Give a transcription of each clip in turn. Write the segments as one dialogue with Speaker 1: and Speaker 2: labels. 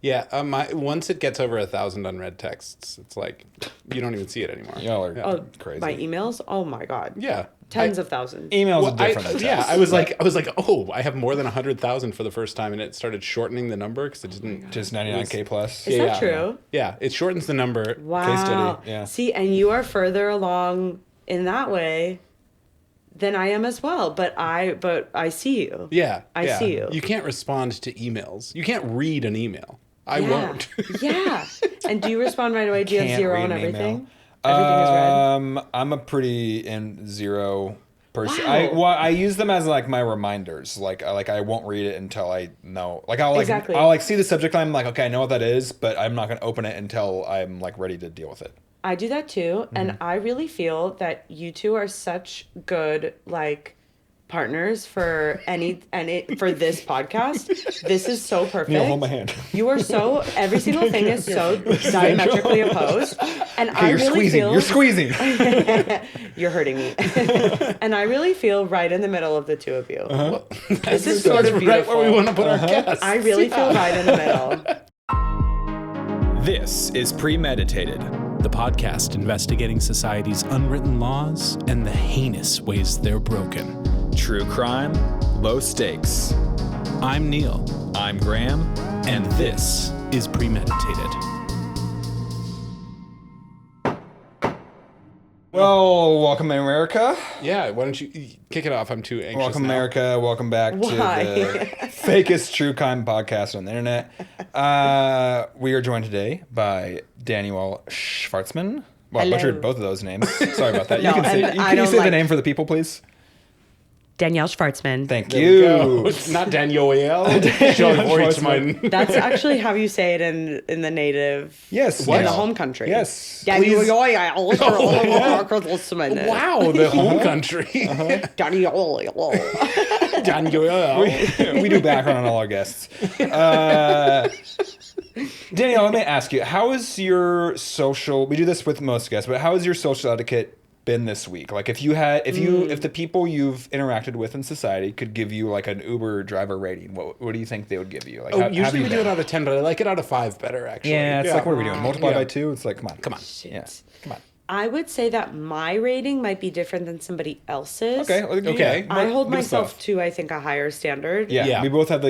Speaker 1: Yeah, once it gets over 1,000 unread texts, it's like you don't even see it anymore.
Speaker 2: Y'all are crazy.
Speaker 3: My emails? Oh my God.
Speaker 1: Yeah.
Speaker 3: Tens of thousands.
Speaker 2: Emails
Speaker 1: Well,
Speaker 2: are different than
Speaker 1: yeah,
Speaker 2: text.
Speaker 1: I was like, oh, I have more than 100,000 for the first time, and it started shortening the number because it didn't.
Speaker 2: Just 99K plus.
Speaker 3: Is that true?
Speaker 1: Yeah, it shortens the number.
Speaker 3: Wow.
Speaker 2: Case study, yeah.
Speaker 3: See, and you are further along in that way than I am as well. But I see you.
Speaker 1: Yeah,
Speaker 3: I see you.
Speaker 1: You can't respond to emails. You can't read an email. I won't.
Speaker 3: Yeah. And do you respond right away? Do you have
Speaker 2: Can't
Speaker 3: zero
Speaker 2: read
Speaker 3: on
Speaker 2: an
Speaker 3: everything?
Speaker 2: email.
Speaker 3: Everything is red?
Speaker 2: I'm a pretty zero person.
Speaker 3: Wow.
Speaker 2: I use them as like my reminders. Like I won't read it until I know. Like I'll
Speaker 3: Exactly.
Speaker 2: see the subject line. I'm like, okay, I know what that is, but I'm not gonna open it until I'm like ready to deal with it.
Speaker 3: I do that too.
Speaker 2: Mm-hmm.
Speaker 3: And I really feel that you two are such good, like, partners for for this podcast. This is so perfect.
Speaker 2: Neil, hold my hand.
Speaker 3: You are so, every single thing is so diametrically opposed. And
Speaker 2: Okay,
Speaker 3: I
Speaker 2: you're
Speaker 3: really
Speaker 2: squeezing.
Speaker 3: feel
Speaker 2: You're squeezing.
Speaker 3: you're hurting me. And I really feel right in the middle of the two of you. This is
Speaker 1: Sort
Speaker 3: sort of
Speaker 1: right
Speaker 3: beautiful.
Speaker 1: where we want to put our guests.
Speaker 3: I really feel right in the middle.
Speaker 4: This is Premeditated, the podcast investigating society's unwritten laws and the heinous ways they're broken.
Speaker 5: True crime, low stakes.
Speaker 4: I'm Neil,
Speaker 5: I'm Graham.
Speaker 4: and this is Premeditated.
Speaker 2: Well, welcome America.
Speaker 1: Yeah, why don't you kick it off? I'm too anxious.
Speaker 2: Welcome
Speaker 1: now.
Speaker 2: America. Welcome back
Speaker 3: Why?
Speaker 2: to the fakest true crime podcast on the internet. We are joined today by Danielle Shvartsman. Well, I
Speaker 3: Hello.
Speaker 2: butchered both of those names. Sorry about that.
Speaker 3: No,
Speaker 2: you can say,
Speaker 3: and I
Speaker 2: can you
Speaker 3: don't
Speaker 2: say the
Speaker 3: like-
Speaker 2: name for the people, please?
Speaker 3: Danielle Shvartsman.
Speaker 2: Thank
Speaker 1: There we go.
Speaker 2: you.
Speaker 1: It's not Danielle Shvartsman.
Speaker 3: That's actually how you say it in the native.
Speaker 2: Yes.
Speaker 3: In the
Speaker 2: Neil.
Speaker 3: home country.
Speaker 2: Yes.
Speaker 3: Danielle
Speaker 1: Please.
Speaker 3: Shvartsman.
Speaker 1: Wow, the home country.
Speaker 3: Danielle.
Speaker 1: Danielle.
Speaker 2: We do background on all our guests. Danielle, let me ask you, how is your social, we do this with most guests, but how has your social etiquette been this week? Like if the people you've interacted with in society could give you like an Uber driver rating, what do you think they would give you? Like how
Speaker 1: Usually
Speaker 2: have
Speaker 1: we
Speaker 2: you
Speaker 1: do
Speaker 2: been?
Speaker 1: it out of 10, but I like it out of 5 better, actually.
Speaker 2: Yeah, it's like, what are we doing? Multiply
Speaker 1: Yeah.
Speaker 2: by 2? It's like, come on.
Speaker 1: Come on.
Speaker 2: Yeah, come on.
Speaker 3: I would say that my rating might be different than somebody else's.
Speaker 2: Okay.
Speaker 1: Okay.
Speaker 2: Yeah.
Speaker 3: I hold
Speaker 2: Good
Speaker 3: myself
Speaker 2: stuff.
Speaker 3: to, I think, a higher standard.
Speaker 2: Yeah,
Speaker 1: Yeah.
Speaker 2: we both have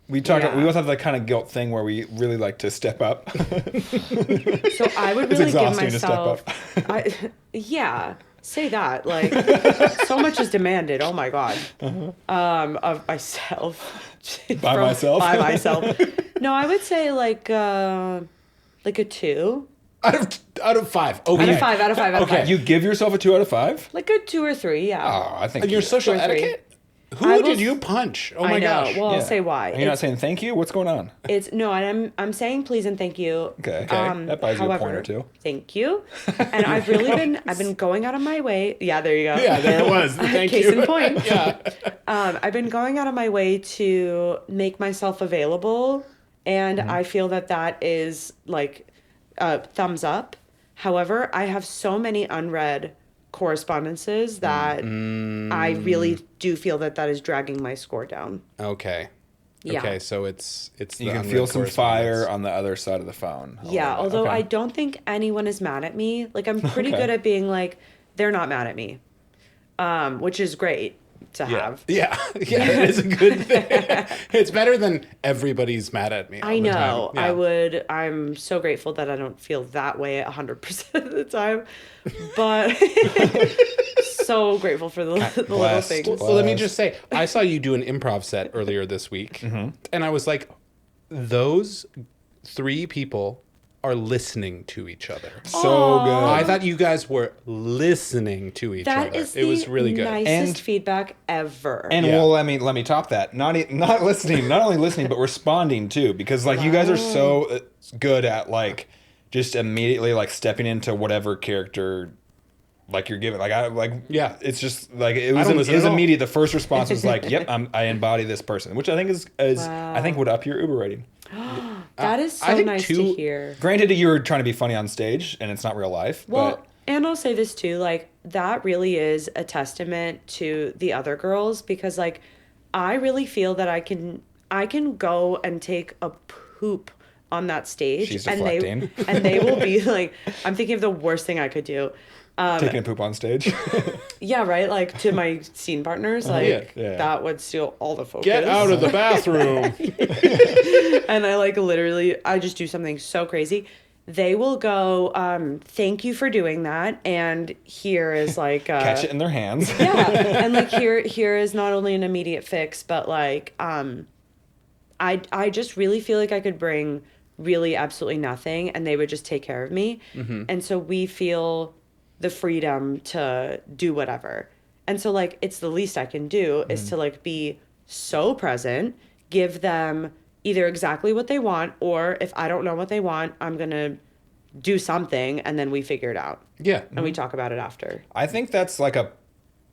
Speaker 2: we
Speaker 3: Yeah.
Speaker 2: both have the kind of guilt thing where we really like to step up.
Speaker 3: So I would
Speaker 2: It's
Speaker 3: really give
Speaker 2: exhausting to step
Speaker 3: myself. Yeah. Say that. Like, so much is demanded. Oh my God. Of myself.
Speaker 2: By myself?
Speaker 3: By myself. No, I would say like a 2.
Speaker 1: Out of 5. Okay.
Speaker 3: Out of 5. Out of 5. Out of
Speaker 1: Okay.
Speaker 3: 5.
Speaker 2: You give yourself a 2 out of 5?
Speaker 3: Like a 2 or 3. Yeah.
Speaker 2: Oh, I think
Speaker 1: And your
Speaker 2: you-
Speaker 1: social
Speaker 3: 2 or 3.
Speaker 1: etiquette?
Speaker 3: I
Speaker 1: Who
Speaker 3: will
Speaker 1: did
Speaker 3: s-
Speaker 1: you punch? Oh
Speaker 3: I
Speaker 1: my
Speaker 3: know.
Speaker 1: gosh.
Speaker 3: Well, I'll
Speaker 2: Yeah.
Speaker 3: say why.
Speaker 2: Are you not saying thank you? What's going on?
Speaker 3: It's no, and I'm saying please and thank you.
Speaker 2: Okay. That buys you a point or two.
Speaker 3: Thank you. And I've been going out of my way. Yeah, there you go.
Speaker 1: Yeah, there it was. Thank
Speaker 3: Case
Speaker 1: you.
Speaker 3: in point.
Speaker 1: Yeah.
Speaker 3: I've been going out of my way to make myself available, and I feel that is like thumbs up. However, I have so many unread correspondences that I really do feel that is dragging my score down.
Speaker 1: Okay.
Speaker 3: Yeah.
Speaker 1: Okay, so it's the
Speaker 2: You can
Speaker 1: unread
Speaker 2: feel some
Speaker 1: correspondence.
Speaker 2: fire on the other side of the phone.
Speaker 3: Yeah, although
Speaker 2: Okay.
Speaker 3: I don't think anyone is mad at me. Like, I'm pretty
Speaker 2: Okay.
Speaker 3: good at being like, they're not mad at me, which is great to have.
Speaker 1: Yeah, it is a good thing. It's better than everybody's mad at me all
Speaker 3: I
Speaker 1: the
Speaker 3: know.
Speaker 1: time. Yeah.
Speaker 3: I'm so grateful that I don't feel that way 100% of the time. But so grateful for the little
Speaker 2: Blessed.
Speaker 3: things.
Speaker 1: Well, let me just say, I saw you do an improv set earlier this week, and I was like, those 3 people are listening to each other.
Speaker 2: So good.
Speaker 1: I thought you guys were listening to each
Speaker 3: That
Speaker 1: other.
Speaker 3: is
Speaker 1: It was really good.
Speaker 3: nicest
Speaker 2: And-
Speaker 3: feedback ever.
Speaker 2: And
Speaker 1: Yeah.
Speaker 2: well, let me top that. Not listening, not only listening, but responding too, because like you guys are so good at like just immediately like stepping into whatever character like you're giving.
Speaker 1: Yeah.
Speaker 2: It's just like it was
Speaker 1: don't listen
Speaker 2: it was
Speaker 1: at all.
Speaker 2: immediate. The first response was like, "Yep, I embody this person," which I think is
Speaker 3: Wow.
Speaker 2: I think would up your Uber rating.
Speaker 3: That is
Speaker 1: I
Speaker 3: so
Speaker 1: think
Speaker 3: nice to
Speaker 1: two-
Speaker 3: hear.
Speaker 2: Granted, you were trying to be funny on stage, and it's not real life.
Speaker 3: Well, and I'll say this too, like, that really is a testament to the other girls, because like I really feel that I can go and take a poop on that stage.
Speaker 2: She's
Speaker 3: and
Speaker 2: deflecting.
Speaker 3: they will be like, I'm thinking of the worst thing I could do.
Speaker 2: Taking a poop on stage.
Speaker 3: Yeah, right? Like, to my scene partners, like, that would steal all the focus.
Speaker 1: Get out of the bathroom.
Speaker 3: And I, like, literally, I just do something so crazy. They will go, thank you for doing that. And here is, like...
Speaker 2: Catch it in their hands.
Speaker 3: Yeah. And, like, here is not only an immediate fix, but, like, I just really feel like I could bring really absolutely nothing, and they would just take care of me. Mm-hmm. And so we feel... the freedom to do whatever. And so, like, it's the least I can do is to, like, be so present, give them either exactly what they want, or if I don't know what they want, I'm going to do something, and then we figure it out.
Speaker 1: Yeah.
Speaker 3: And we talk about it after.
Speaker 2: I think that's like a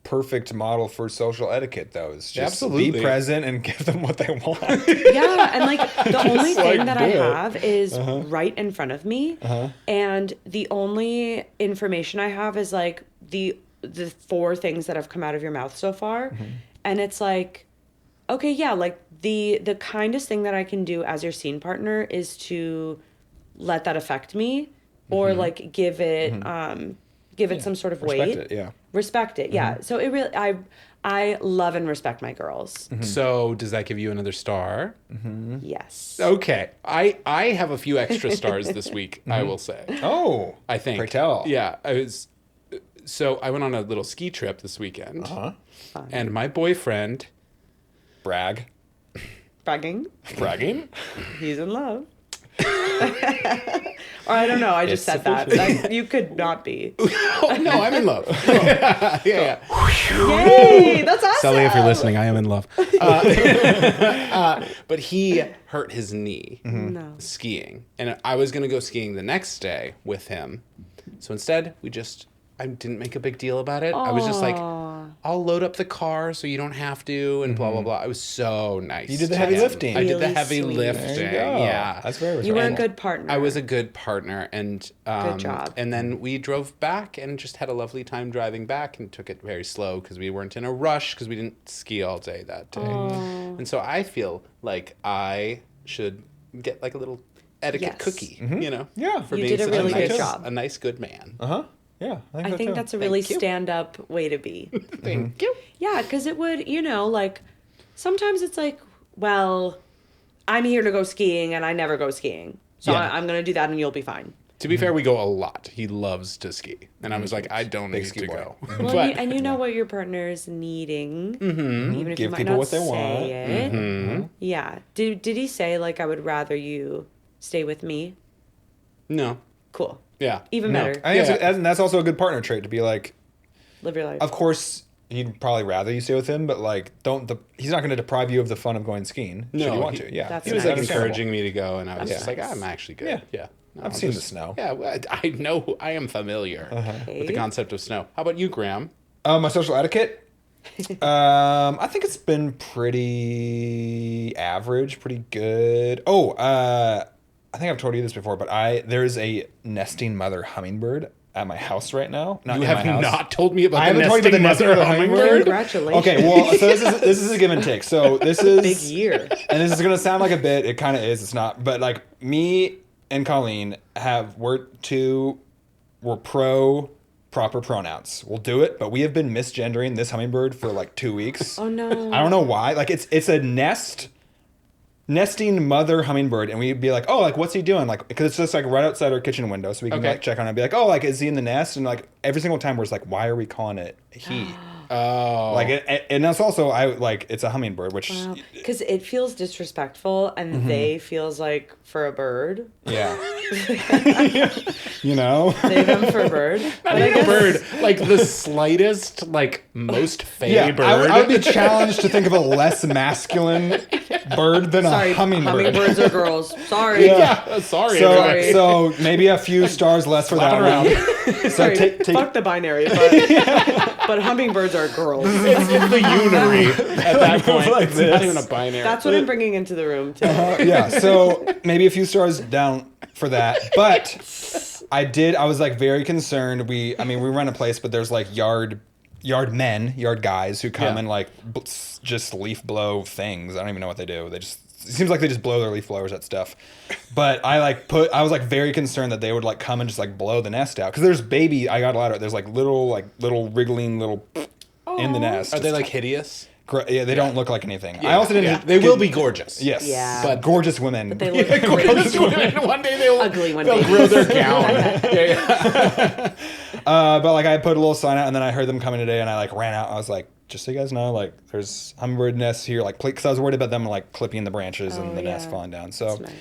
Speaker 2: perfect model for social etiquette, though, is just
Speaker 1: Absolutely.
Speaker 2: be present and give them what they want.
Speaker 3: Yeah, and, like, the only thing
Speaker 1: like,
Speaker 3: that
Speaker 1: do
Speaker 3: I
Speaker 1: it.
Speaker 3: have is right in front of me, and the only information I have is, like, the 4 things that have come out of your mouth so far, and it's like, okay, yeah, like, the kindest thing that I can do as your scene partner is to let that affect me, or, like, give it some sort of weight. Respect it, yeah. So it really, I love and respect my girls.
Speaker 1: So does that give you another star?
Speaker 3: Yes.
Speaker 1: Okay. I have a few extra stars this week, I will say.
Speaker 2: Oh.
Speaker 1: I think.
Speaker 2: Pray tell.
Speaker 1: Yeah. So I went on a little ski trip this weekend. And my boyfriend...
Speaker 2: Brag.
Speaker 3: Bragging.
Speaker 1: Bragging?
Speaker 3: He's in love. Or I don't know. I just said that. Like, you could not be.
Speaker 1: Oh, no, I'm in love. Yeah.
Speaker 3: Yay! That's awesome.
Speaker 1: Sully, if you're listening, I am in love. But he hurt his knee skiing. And I was going to go skiing the next day with him. So instead, I didn't make a big deal about it. I was just like, I'll load up the car so you don't have to, and blah, blah, blah. It was so nice.
Speaker 2: You did the
Speaker 1: to
Speaker 2: heavy
Speaker 1: him.
Speaker 2: lifting.
Speaker 1: I did the
Speaker 3: Really
Speaker 1: heavy
Speaker 3: sweet.
Speaker 1: lifting.
Speaker 2: There you go.
Speaker 1: Yeah.
Speaker 2: That's very
Speaker 3: You were a
Speaker 2: respectful.
Speaker 3: good partner.
Speaker 1: I was a good partner, and
Speaker 3: Good job.
Speaker 1: And then we drove back and just had a lovely time driving back, and took it very slow because we weren't in a rush because we didn't ski all day that day. And so I feel like I should get like a little etiquette
Speaker 3: Yes.
Speaker 1: cookie, you know?
Speaker 2: Yeah.
Speaker 1: for
Speaker 3: You
Speaker 1: being
Speaker 3: did a
Speaker 1: such
Speaker 3: really
Speaker 1: nice,
Speaker 3: good job.
Speaker 1: a nice good man.
Speaker 2: Yeah.
Speaker 3: I think that's a really stand-up way to be.
Speaker 1: Thank you.
Speaker 3: Yeah, because it would, like, sometimes it's like, well, I'm here to go skiing and I never go skiing. So
Speaker 1: Yeah.
Speaker 3: I'm going to do that and you'll be fine.
Speaker 1: To be fair, we go a lot. He loves to ski, and I was like, I don't need
Speaker 2: ski
Speaker 1: to
Speaker 2: boy.
Speaker 1: go.
Speaker 3: Well,
Speaker 1: But
Speaker 3: and you know what your partner's needing, even if
Speaker 2: Give
Speaker 3: you might
Speaker 2: people
Speaker 3: not
Speaker 2: what they
Speaker 3: say
Speaker 2: want.
Speaker 3: it. Yeah. Did he say, like, I would rather you stay with me?
Speaker 1: no,
Speaker 3: Cool.
Speaker 1: yeah,
Speaker 3: Even
Speaker 1: No.
Speaker 3: better.
Speaker 2: I think that's also a good partner trait to be like,
Speaker 3: Live your life.
Speaker 2: of course, he'd probably rather you stay with him, but like, he's not going to deprive you of the fun of going skiing.
Speaker 1: No,
Speaker 2: should you want
Speaker 1: he-
Speaker 2: to. Yeah.
Speaker 3: That's
Speaker 1: He was
Speaker 3: nice.
Speaker 1: like
Speaker 2: Understandable.
Speaker 1: encouraging me to go, and I was
Speaker 3: That's
Speaker 1: just like,
Speaker 3: nice.
Speaker 1: I'm actually good.
Speaker 2: Yeah.
Speaker 1: Yeah. No,
Speaker 2: I've seen the snow.
Speaker 1: Yeah, well, I know. I am familiar with the concept of snow. How about you, Graham?
Speaker 2: My social etiquette? I think it's been pretty average, pretty good. I think I've told you this before, but there's a nesting mother hummingbird at my house right now. Not
Speaker 1: You
Speaker 2: in
Speaker 1: have
Speaker 2: my house.
Speaker 1: not told me about
Speaker 2: I
Speaker 1: the
Speaker 2: haven't told you about
Speaker 1: nesting
Speaker 2: the nesting
Speaker 1: mother
Speaker 2: mother
Speaker 1: hummingbird.
Speaker 2: hummingbird.
Speaker 3: Congratulations.
Speaker 2: Okay, well, so this is a give and take. So this is
Speaker 3: Big year.
Speaker 2: and this is gonna sound like a bit. It kind of is. It's not. But like me and Colleen we're pro proper pronouns. We'll do it, but we have been misgendering this hummingbird for like 2 weeks.
Speaker 3: Oh, no.
Speaker 2: I don't know why. Like it's a nesting mother hummingbird, and we'd be like, oh, like what's he doing? Like, because it's just like right outside our kitchen window, so we can
Speaker 1: Okay.
Speaker 2: like check on it and be like, oh, like is he in the nest? And like every single time we're just like, why are we calling it he?
Speaker 1: Oh,
Speaker 2: Like and that's also it's a hummingbird, which
Speaker 3: Because it feels disrespectful and they feels like for a bird.
Speaker 2: yeah, you know.
Speaker 3: They them for a bird. But I
Speaker 1: a
Speaker 3: guess
Speaker 1: bird, like the slightest, like most fey
Speaker 2: Yeah,
Speaker 1: bird.
Speaker 2: I would be challenged to think of a less masculine bird than
Speaker 3: Sorry,
Speaker 2: a hummingbird.
Speaker 3: hummingbirds are girls. Sorry.
Speaker 1: yeah, sorry.
Speaker 2: So,
Speaker 1: everybody.
Speaker 2: so maybe a few stars less for that
Speaker 1: Slap it
Speaker 2: one. So
Speaker 3: Sorry,
Speaker 2: take
Speaker 3: fuck the binary, but hummingbirds are girls.
Speaker 1: it's the unary at that point.
Speaker 2: Like
Speaker 1: It's not
Speaker 2: this.
Speaker 1: even a binary.
Speaker 3: That's what I'm bringing into the room too.
Speaker 2: yeah, so maybe a few stars down for that. But I was like very concerned. We run a place, but there's like yard guys who come
Speaker 1: Yeah.
Speaker 2: and like just leaf blow things. I don't even know what they do. They just seems like they just blow their leaf blowers at stuff. But I was like very concerned that they would like come and just like blow the nest out. Because there's I got a lot of, there's like little wriggling in the nest.
Speaker 1: Are they like hideous?
Speaker 2: Yeah, they don't look like anything. Yeah, I also didn't.
Speaker 1: Yeah. They will be gorgeous.
Speaker 2: Yes.
Speaker 3: Yeah.
Speaker 2: But gorgeous women.
Speaker 3: But they look
Speaker 1: Gorgeous women. One day they'll
Speaker 3: ugly
Speaker 1: grow their gown.
Speaker 2: But like I put a little sign out, and then I heard them coming today, and I like ran out. I was like, just so you guys know, like there's hummingbird nests here, like because I was worried about them like clipping the branches and the nest falling down. So
Speaker 3: That's nice.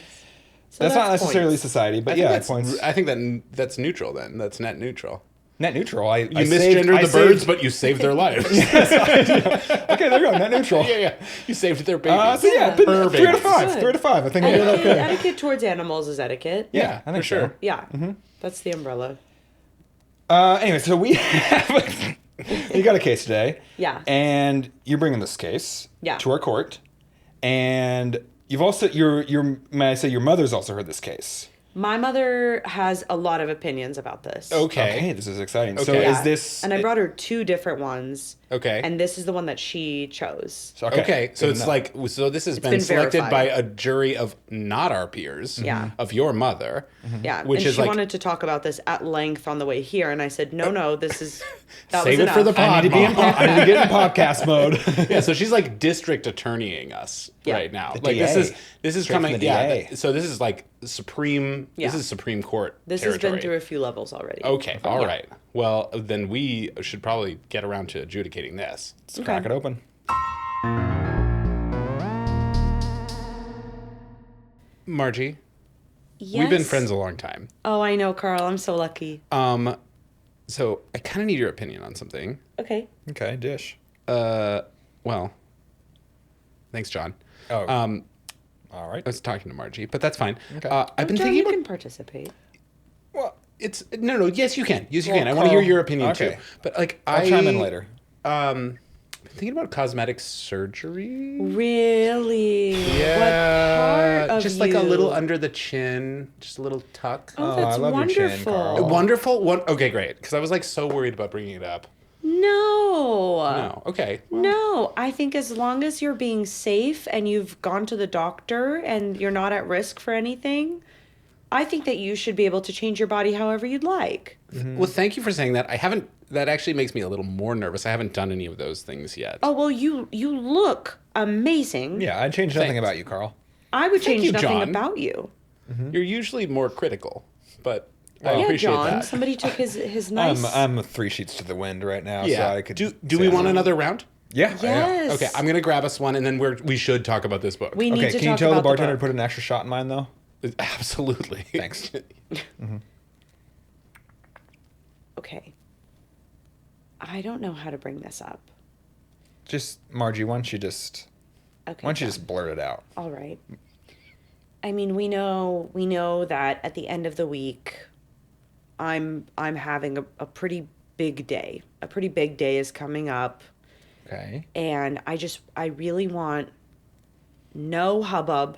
Speaker 2: that's not necessarily
Speaker 3: points.
Speaker 2: society, but points.
Speaker 1: I think that's neutral then. That's net neutral.
Speaker 2: Net neutral.
Speaker 1: You misgendered the birds, but you saved their lives.
Speaker 2: Okay, there you go. Net neutral.
Speaker 1: Yeah. You saved their babies.
Speaker 2: So yeah, but
Speaker 1: Fur
Speaker 2: 3 out of
Speaker 1: babies.
Speaker 2: 5. 3 out of 5. I think we did okay.
Speaker 3: Etiquette towards animals is etiquette.
Speaker 2: Yeah, I think
Speaker 1: for sure.
Speaker 2: so.
Speaker 3: Yeah. That's the umbrella.
Speaker 2: Anyway, so we got a case today.
Speaker 3: Yeah.
Speaker 2: And you're bringing this case
Speaker 3: Yeah.
Speaker 2: to our court, and you've also may I say your mother's also heard this case.
Speaker 3: My mother has a lot of opinions about this.
Speaker 1: Okay.
Speaker 2: This is exciting. So
Speaker 1: Okay.
Speaker 2: is this?
Speaker 3: And I brought her 2 different ones.
Speaker 1: Okay.
Speaker 3: And this is the one that she chose.
Speaker 1: Okay, so
Speaker 2: good
Speaker 1: it's
Speaker 2: enough.
Speaker 1: so this has been
Speaker 3: been
Speaker 1: selected
Speaker 3: verified.
Speaker 1: by a jury of not our peers,
Speaker 3: Yeah.
Speaker 1: of your mother,
Speaker 3: Yeah.
Speaker 1: which
Speaker 3: and
Speaker 1: is
Speaker 3: she
Speaker 1: like
Speaker 3: wanted to talk about this at length on the way here, and I said, no, this is that
Speaker 1: save
Speaker 3: was
Speaker 1: it for the
Speaker 3: enough.
Speaker 1: pod.
Speaker 2: I need to get in podcast mode.
Speaker 1: Yeah, so she's like district attorneying us
Speaker 3: Yeah.
Speaker 1: right now.
Speaker 2: The
Speaker 1: Like
Speaker 2: DA.
Speaker 1: this is
Speaker 2: Straight from
Speaker 1: coming.
Speaker 2: the
Speaker 1: Yeah,
Speaker 2: DA.
Speaker 1: so this is like Supreme.
Speaker 3: Yeah.
Speaker 1: This is Supreme Court.
Speaker 3: This
Speaker 1: territory.
Speaker 3: has been through a few levels already.
Speaker 1: Okay, all right. Well, then we should probably get around to adjudicating this.
Speaker 2: Let's crack it open.
Speaker 1: Margie,
Speaker 3: Yes.
Speaker 1: we've been friends a long time.
Speaker 3: Oh, I know, Carl. I'm so lucky.
Speaker 1: So I kind of need your opinion on something.
Speaker 3: Okay.
Speaker 2: Okay, dish.
Speaker 1: Well, thanks, John.
Speaker 2: Oh.
Speaker 1: I
Speaker 2: All right.
Speaker 1: was talking to Margie, but that's fine.
Speaker 2: Okay.
Speaker 1: I've been
Speaker 3: John,
Speaker 1: thinking
Speaker 3: you
Speaker 1: about.
Speaker 3: can participate.
Speaker 1: Well, it's no. Yes, you can. Yes, you
Speaker 2: Well,
Speaker 1: can. I want to hear
Speaker 2: Carl,
Speaker 1: your opinion
Speaker 2: okay.
Speaker 1: too. But like,
Speaker 2: I'll chime in later.
Speaker 1: Been thinking about cosmetic surgery.
Speaker 3: Really?
Speaker 1: Yeah,
Speaker 3: What part of
Speaker 1: just like a little
Speaker 3: you?
Speaker 1: under the chin, just a little tuck.
Speaker 3: Oh,
Speaker 2: I
Speaker 3: that's
Speaker 2: love your
Speaker 3: wonderful.
Speaker 2: chin, Carl.
Speaker 1: Wonderful. Okay, great. Because I was like so worried about bringing it up.
Speaker 3: No.
Speaker 1: No. Okay. Well,
Speaker 3: No, I think as long as you're being safe and you've gone to the doctor and you're not at risk for anything, I think that you should be able to change your body however you'd like.
Speaker 1: Well, thank you for saying that. I haven't. That actually makes me a little more nervous. I haven't done any of those things yet.
Speaker 3: Oh, well, you look amazing.
Speaker 2: Yeah, I'd change nothing
Speaker 1: Thanks.
Speaker 2: about you, Carl.
Speaker 3: I would change
Speaker 1: you,
Speaker 3: nothing
Speaker 1: John.
Speaker 3: about you.
Speaker 1: You're usually more critical, but I
Speaker 3: Yeah,
Speaker 1: appreciate
Speaker 3: John,
Speaker 1: that.
Speaker 3: somebody took his nice...
Speaker 2: I'm 3 sheets to the wind right now,
Speaker 1: Yeah.
Speaker 2: so I could.
Speaker 1: do
Speaker 2: say
Speaker 1: we want
Speaker 2: that.
Speaker 1: another round?
Speaker 2: Yeah.
Speaker 3: Yes.
Speaker 1: Okay, I'm gonna grab us one, and then we should talk about this book.
Speaker 3: We need
Speaker 2: Okay,
Speaker 3: to
Speaker 2: can you
Speaker 3: talk
Speaker 2: tell the
Speaker 3: about
Speaker 2: bartender to
Speaker 3: book.
Speaker 2: put an extra shot in mine though?
Speaker 1: Absolutely.
Speaker 2: Thanks.
Speaker 3: Okay. I don't know how to bring this up.
Speaker 2: Just Margie, why don't you just
Speaker 3: Okay.
Speaker 2: just blurt it out?
Speaker 3: All right. I mean, we know that at the end of the week, I'm having a pretty big day. A pretty big day is coming up,
Speaker 2: Okay.
Speaker 3: and I really want no hubbub.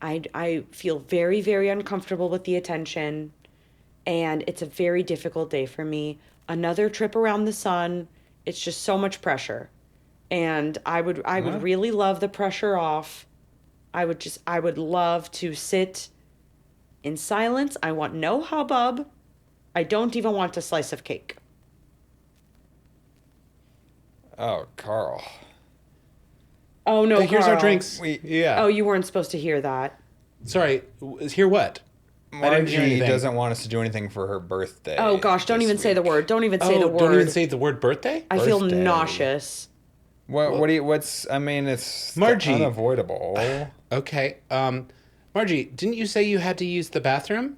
Speaker 3: I feel very, very uncomfortable with the attention, and it's a very difficult day for me. Another trip around the sun. It's just so much pressure, and I would really love the pressure off. I would love to sit in silence. I want no hubbub. I don't even want a slice of cake.
Speaker 2: Oh, Carl.
Speaker 3: Oh no,
Speaker 1: Here's our
Speaker 3: Carl.
Speaker 1: drinks. Yeah.
Speaker 3: Oh, you weren't supposed to hear that.
Speaker 1: Sorry. Hear what? I didn't hear
Speaker 2: Margie
Speaker 1: anything.
Speaker 2: doesn't want us to do anything for her birthday.
Speaker 3: Oh gosh, don't
Speaker 2: this
Speaker 3: even say the
Speaker 2: week.
Speaker 3: word. Don't even say the word.
Speaker 1: Don't even say the word birthday.
Speaker 3: I feel
Speaker 2: birthday.
Speaker 3: nauseous.
Speaker 2: What do you? It's
Speaker 1: Margie.
Speaker 2: unavoidable.
Speaker 1: Okay. Margie, didn't you say you had to use the bathroom?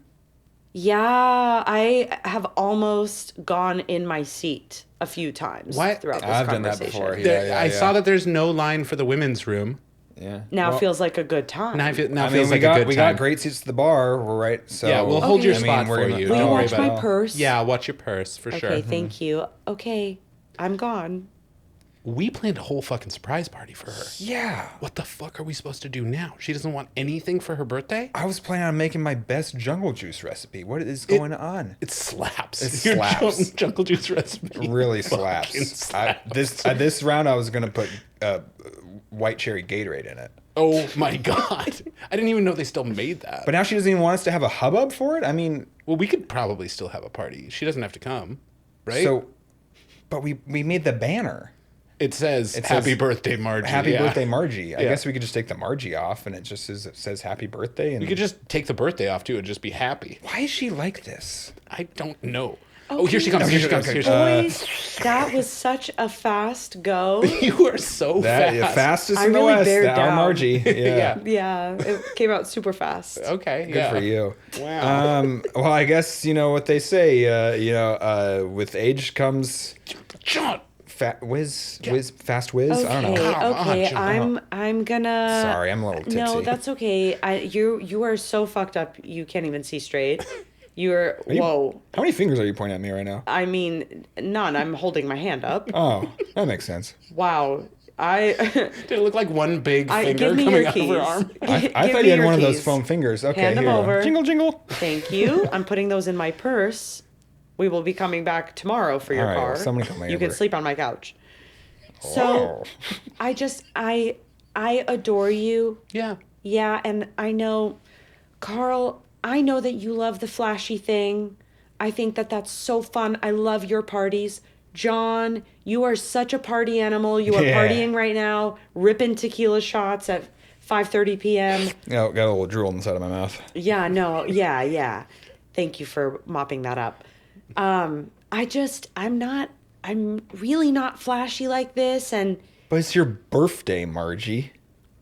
Speaker 3: Yeah, I have almost gone in my seat a few times
Speaker 1: What?
Speaker 3: throughout this
Speaker 2: I've done that
Speaker 3: conversation.
Speaker 2: before. Yeah.
Speaker 1: I saw that there's no line for the women's room.
Speaker 2: Yeah.
Speaker 3: Now
Speaker 2: Well,
Speaker 3: feels like a good time.
Speaker 1: Now, feels
Speaker 2: we
Speaker 1: like
Speaker 2: got
Speaker 1: a good
Speaker 2: we
Speaker 1: time.
Speaker 2: got great seats at the bar. We're right. So
Speaker 1: Yeah, we'll hold your
Speaker 3: Okay.
Speaker 1: spot
Speaker 2: we're
Speaker 1: for
Speaker 2: gonna-
Speaker 1: you.
Speaker 3: Will you
Speaker 1: Don't worry
Speaker 3: watch
Speaker 1: about
Speaker 3: my
Speaker 1: it.
Speaker 3: purse?
Speaker 1: Yeah, watch your purse for sure.
Speaker 3: Okay, thank you. Okay, I'm gone.
Speaker 1: We planned a whole fucking surprise party for her.
Speaker 2: Yeah.
Speaker 1: What the fuck are we supposed to do now? She doesn't want anything for her birthday?
Speaker 2: I was planning on making my best jungle juice recipe. What is going on?
Speaker 1: It slaps.
Speaker 2: It
Speaker 1: Your
Speaker 2: slaps.
Speaker 1: jungle juice recipe.
Speaker 2: Really
Speaker 1: fucking
Speaker 2: slaps. This round I was gonna put white cherry Gatorade in it.
Speaker 1: Oh my God. I didn't even know they still made that.
Speaker 2: But now she doesn't even want us to have a hubbub for it? I mean...
Speaker 1: Well, we could probably still have a party. She doesn't have to come, right?
Speaker 2: So, but we made the banner.
Speaker 1: It says, Happy Birthday, Margie.
Speaker 2: Happy Birthday, Margie. I guess we could just take the Margie off and it says Happy Birthday. And
Speaker 1: We could just take the birthday off, too, and just be happy.
Speaker 2: Why is she like this?
Speaker 1: I don't know. Oh, here she comes. Here she comes.
Speaker 3: Boys, that was such a fast go.
Speaker 1: You are so fast.
Speaker 2: Fastest
Speaker 3: I
Speaker 2: in the
Speaker 3: really
Speaker 2: West.
Speaker 3: bared
Speaker 2: Our
Speaker 3: down.
Speaker 2: Margie. Yeah.
Speaker 3: Yeah, it came out super fast.
Speaker 1: Okay,
Speaker 2: Good for you.
Speaker 1: Wow.
Speaker 2: Well, I guess you know what they say. With age comes
Speaker 1: John.
Speaker 2: fast whiz. I don't know.
Speaker 3: Okay,
Speaker 1: John.
Speaker 3: I'm gonna.
Speaker 2: Sorry, I'm a little tipsy.
Speaker 3: No, that's okay. You are so fucked up. You can't even see straight. Whoa.
Speaker 2: How many fingers are you pointing at me right now?
Speaker 3: I mean, none. I'm holding my hand up.
Speaker 2: Oh, that makes sense.
Speaker 3: Wow.
Speaker 1: Did it look like one big finger
Speaker 3: give me
Speaker 1: coming
Speaker 3: your
Speaker 1: out of her
Speaker 3: keys.
Speaker 1: arm?
Speaker 2: I
Speaker 3: Give
Speaker 2: thought
Speaker 3: me
Speaker 2: you had
Speaker 3: your
Speaker 2: one of those
Speaker 3: keys.
Speaker 2: foam fingers. Okay,
Speaker 3: Hand them
Speaker 2: here you go.
Speaker 3: over.
Speaker 2: Jingle, jingle.
Speaker 3: Thank you. I'm putting those in my purse. We will be coming back tomorrow for your
Speaker 2: All right,
Speaker 3: car.
Speaker 2: well, somebody come
Speaker 3: You can
Speaker 2: over.
Speaker 3: sleep on my couch. So, I adore you.
Speaker 1: Yeah.
Speaker 3: Yeah, and I know, Carl, I know that you love the flashy thing. I think that that's so fun. I love your parties. John, you are such a party animal. You are partying right now, ripping tequila shots at 5:30 p.m.
Speaker 2: Oh, got a little drool inside of my mouth.
Speaker 3: Yeah, no, yeah. Thank you for mopping that up. I'm really not flashy like this, and
Speaker 2: But it's your birthday, Margie.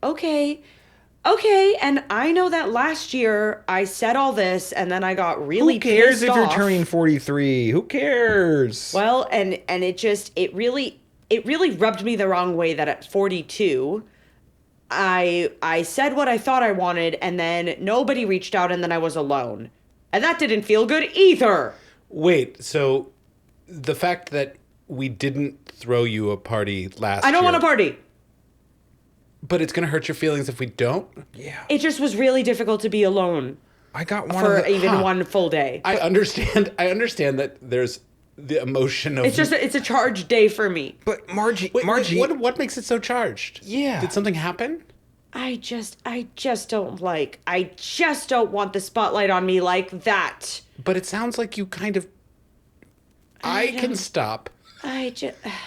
Speaker 3: okay, and I know that last year I said all this, and then I got really
Speaker 2: Who cares
Speaker 3: pissed
Speaker 2: if you're
Speaker 3: off.
Speaker 2: turning 43? Who cares?
Speaker 3: Well, and it really rubbed me the wrong way that at 42, I said what I thought I wanted, and then nobody reached out, and then I was alone, and that didn't feel good either.
Speaker 1: Wait, so the fact that we didn't throw you a party last year...
Speaker 3: I don't want a party.
Speaker 1: But it's going to hurt your feelings if we don't?
Speaker 2: Yeah.
Speaker 3: It just was really difficult to be alone
Speaker 2: I got one
Speaker 3: for
Speaker 2: of the...
Speaker 3: even one full day.
Speaker 1: I understand that there's the emotion of...
Speaker 3: It's a charged day for me.
Speaker 2: But Margie...
Speaker 1: Wait,
Speaker 2: Margie...
Speaker 1: what makes it so charged?
Speaker 2: Yeah.
Speaker 1: Did something happen?
Speaker 3: I just don't want the spotlight on me like that.
Speaker 1: But it sounds like you kind of... I can stop.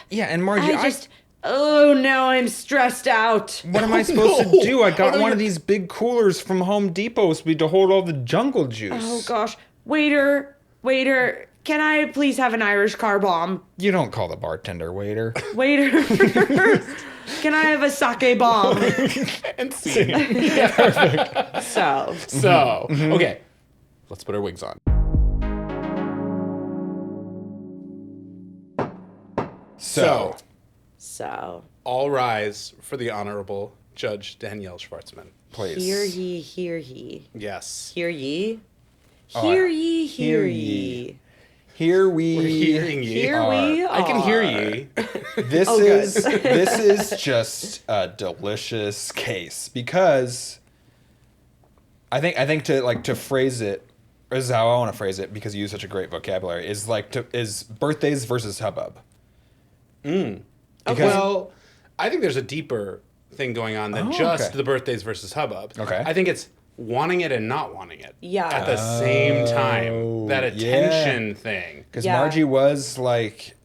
Speaker 2: Yeah, and Margie,
Speaker 3: oh no, I'm stressed out.
Speaker 2: What am I supposed to do? I got one of these big coolers from Home Depot to hold all the jungle juice.
Speaker 3: Oh gosh. Waiter, can I please have an Irish car bomb?
Speaker 2: You don't call the bartender, waiter.
Speaker 3: Waiter, can I have a sake bomb?
Speaker 1: And see.
Speaker 3: So,
Speaker 1: Okay. Let's put our wigs on. So, all rise for the Honorable Judge Danielle Shvartsman.
Speaker 2: Please.
Speaker 3: hear ye.
Speaker 1: Yes.
Speaker 3: Hear ye.
Speaker 2: Oh,
Speaker 3: Hear ye.
Speaker 2: Hear ye. Here we...
Speaker 1: We're hearing ye.
Speaker 3: Here we are.
Speaker 1: I can hear ye.
Speaker 2: This is just a delicious case because I think to phrase it, or this is how I want to phrase it because you use such a great vocabulary, is birthdays versus hubbub.
Speaker 3: Okay.
Speaker 1: Well, I think there's a deeper thing going on than just
Speaker 2: okay.
Speaker 1: the birthdays versus hubbub.
Speaker 2: Okay.
Speaker 1: I think it's wanting it and not wanting it.
Speaker 3: Yeah.
Speaker 1: At the same time. That attention thing.
Speaker 2: Because
Speaker 3: Yeah.
Speaker 2: Margie was like...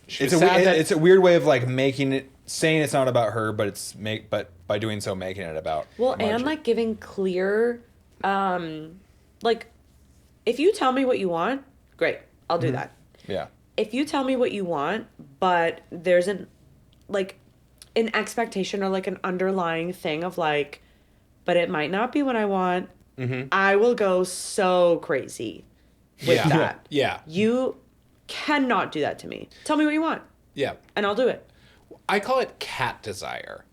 Speaker 1: She was sad that-
Speaker 2: It's a weird way of making it, saying it's not about her, but but by doing so making it about
Speaker 3: Well,
Speaker 2: Margie.
Speaker 3: and giving clear, if you tell me what you want, great, I'll do that.
Speaker 2: Yeah.
Speaker 3: If you tell me what you want, but there's an expectation or an underlying thing of but it might not be what I want, I will go so crazy with that.
Speaker 1: Yeah.
Speaker 3: You cannot do that to me. Tell me what you want,
Speaker 1: Yeah.
Speaker 3: and I'll do it.
Speaker 1: I call it cat desire.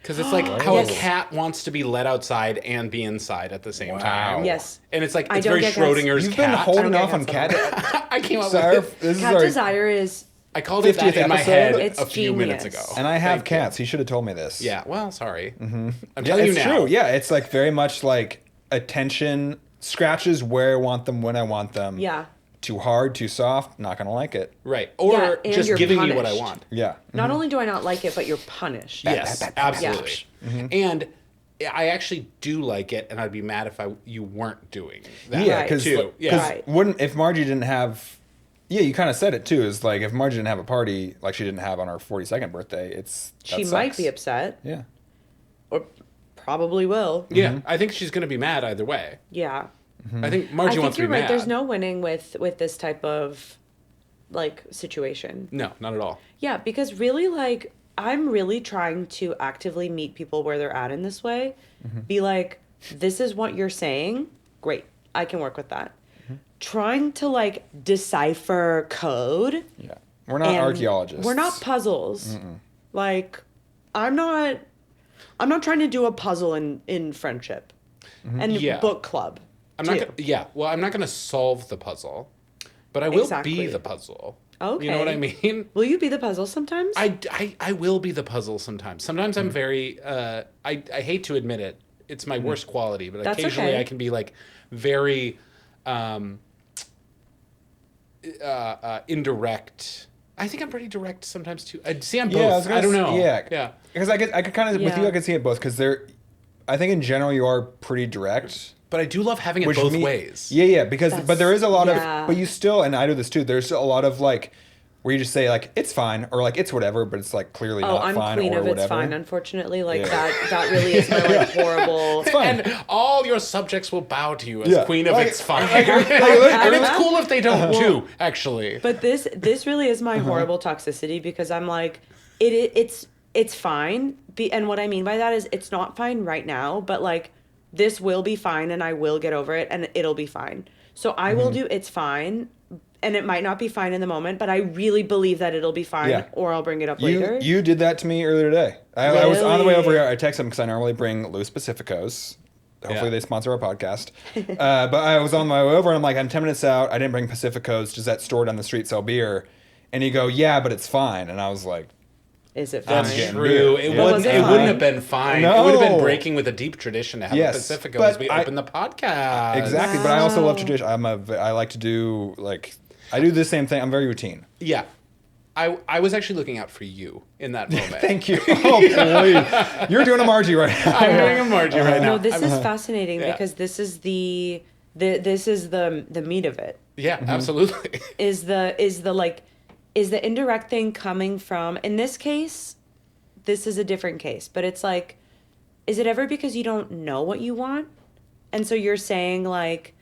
Speaker 1: Because it's how
Speaker 3: Yes.
Speaker 1: a cat wants to be let outside and be inside at the same time.
Speaker 3: Yes.
Speaker 1: And it's
Speaker 3: I
Speaker 1: it's
Speaker 3: don't
Speaker 1: very
Speaker 3: get cats.
Speaker 1: Schrodinger's
Speaker 2: You've
Speaker 1: cat.
Speaker 2: been holding
Speaker 3: get
Speaker 2: off on
Speaker 3: cats
Speaker 2: cat.
Speaker 1: I came up
Speaker 2: Sorry,
Speaker 1: with it.
Speaker 2: this is
Speaker 3: Cat
Speaker 2: our,
Speaker 3: desire is
Speaker 1: I called it that
Speaker 2: 50th
Speaker 1: in my
Speaker 2: episode?
Speaker 1: head
Speaker 3: It's
Speaker 1: a few minutes ago.
Speaker 3: genius.
Speaker 2: and I have
Speaker 1: Thank you.
Speaker 2: cats. You should have told me this.
Speaker 1: Yeah, well, sorry. I'm
Speaker 2: Yeah,
Speaker 1: telling you
Speaker 2: it's
Speaker 1: now.
Speaker 2: true. Yeah, it's very much attention, scratches where I want them, when I want them.
Speaker 3: Yeah.
Speaker 2: too hard, too soft, not gonna like it.
Speaker 1: Right. Or
Speaker 3: and
Speaker 1: just
Speaker 3: you're
Speaker 1: giving me what I
Speaker 3: punished.
Speaker 1: want.
Speaker 2: Yeah.
Speaker 3: Not only do I not like it, but you're punished.
Speaker 1: Yes, absolutely.
Speaker 2: Mm-hmm.
Speaker 1: And I actually do like it, and I'd be mad if you weren't doing that.
Speaker 2: Yeah,
Speaker 3: Right.
Speaker 2: because
Speaker 1: too. Yeah.
Speaker 3: Right.
Speaker 2: wouldn't if Margie didn't have. Yeah, you kind of said it too. Is like if Margie didn't have a party like she didn't have on her 42nd birthday,
Speaker 3: She might be upset,
Speaker 2: Yeah.
Speaker 3: or probably will.
Speaker 1: Yeah, I think she's going to be mad either way.
Speaker 3: Yeah.
Speaker 1: I think Margie
Speaker 3: I
Speaker 1: wants
Speaker 3: think
Speaker 1: to
Speaker 3: you're
Speaker 1: be
Speaker 3: right.
Speaker 1: mad.
Speaker 3: There's no winning with this type of like situation.
Speaker 1: No, not at all.
Speaker 3: Yeah, because really, like, I'm really trying to actively meet people where they're at in this way. Be like, this is what you're saying. Great. I can work with that. Trying to, like, decipher code.
Speaker 2: Yeah. We're not
Speaker 3: and
Speaker 2: archaeologists.
Speaker 3: We're not puzzles. Like, I'm not trying to do a puzzle in friendship. And
Speaker 1: Yeah.
Speaker 3: book club.
Speaker 1: I'm not
Speaker 3: too.
Speaker 1: gonna, yeah, well, I'm not going to solve the puzzle, but I will
Speaker 3: Exactly.
Speaker 1: be the puzzle.
Speaker 3: Okay.
Speaker 1: You know what I mean?
Speaker 3: Will you be the puzzle sometimes?
Speaker 1: I will be the puzzle sometimes. Sometimes I'm very, I hate to admit it. It's my worst quality, but
Speaker 3: That's
Speaker 1: occasionally
Speaker 3: okay.
Speaker 1: I can be like very indirect. I think I'm pretty direct sometimes too. See, I'm both.
Speaker 2: Yeah, I
Speaker 1: don't know.
Speaker 2: Yeah.
Speaker 1: Yeah.
Speaker 2: Because I could kind of with you,
Speaker 3: Yeah.
Speaker 2: I could see it both. Because I think in general you are pretty direct.
Speaker 1: But I do love having it both ways.
Speaker 2: Yeah, because but there is a lot
Speaker 3: yeah.
Speaker 2: of but you still, and I do this too. There's a lot of like where you just say like it's fine or like it's whatever, but it's like clearly
Speaker 3: Oh,
Speaker 2: not
Speaker 3: I'm
Speaker 2: fine
Speaker 3: queen
Speaker 2: or
Speaker 3: of
Speaker 2: whatever.
Speaker 3: it's fine. Unfortunately, like
Speaker 2: Yeah.
Speaker 3: that really is my like horrible.
Speaker 1: And all your subjects will bow to you as
Speaker 2: Yeah.
Speaker 1: queen of
Speaker 2: Like-
Speaker 1: it's fine.
Speaker 2: like,
Speaker 1: And it's cool if they don't too, actually.
Speaker 3: But this really is my horrible toxicity because I'm like it's fine. And what I mean by that is it's not fine right now, but like this will be fine and I will get over it and it'll be fine. So I will do it's fine. And it might not be fine in the moment, but I really believe that it'll be fine,
Speaker 2: Yeah.
Speaker 3: or I'll bring it up later.
Speaker 2: You did that to me earlier today. I was on the way
Speaker 3: Really?
Speaker 2: over here. I texted them because I normally bring Louis Pacificos. Hopefully
Speaker 1: Yeah.
Speaker 2: they sponsor our podcast. But I was on my way over and I'm like, I'm 10 minutes out. I didn't bring Pacificos. Does that store down the street sell beer? And you go, yeah, but it's fine. And I was like,
Speaker 3: Is it fine?
Speaker 1: That's
Speaker 2: getting
Speaker 1: true.
Speaker 2: weird.
Speaker 1: It
Speaker 2: Yeah.
Speaker 1: wouldn't.
Speaker 3: Was it
Speaker 1: It wouldn't
Speaker 3: fine?
Speaker 1: have been fine.
Speaker 2: No.
Speaker 1: It would have been breaking with a deep tradition to have
Speaker 2: Yes,
Speaker 1: a Pacifico
Speaker 2: but
Speaker 1: as we
Speaker 2: I-
Speaker 1: open the podcast.
Speaker 2: exactly. But I also love
Speaker 3: Wow.
Speaker 2: tradition. I like to do like, I do the same thing. I'm very routine.
Speaker 1: Yeah, I was actually looking out for you in that moment.
Speaker 2: Thank you. Oh, boy. You're doing a Margie right now.
Speaker 1: I'm doing a Margie right now.
Speaker 3: No, this is fascinating
Speaker 1: Yeah.
Speaker 3: because this is the meat of it.
Speaker 1: Yeah, absolutely.
Speaker 3: Is the indirect thing coming from, in this case, this is a different case, but it's like, is it ever because you don't know what you want? And so you're saying like,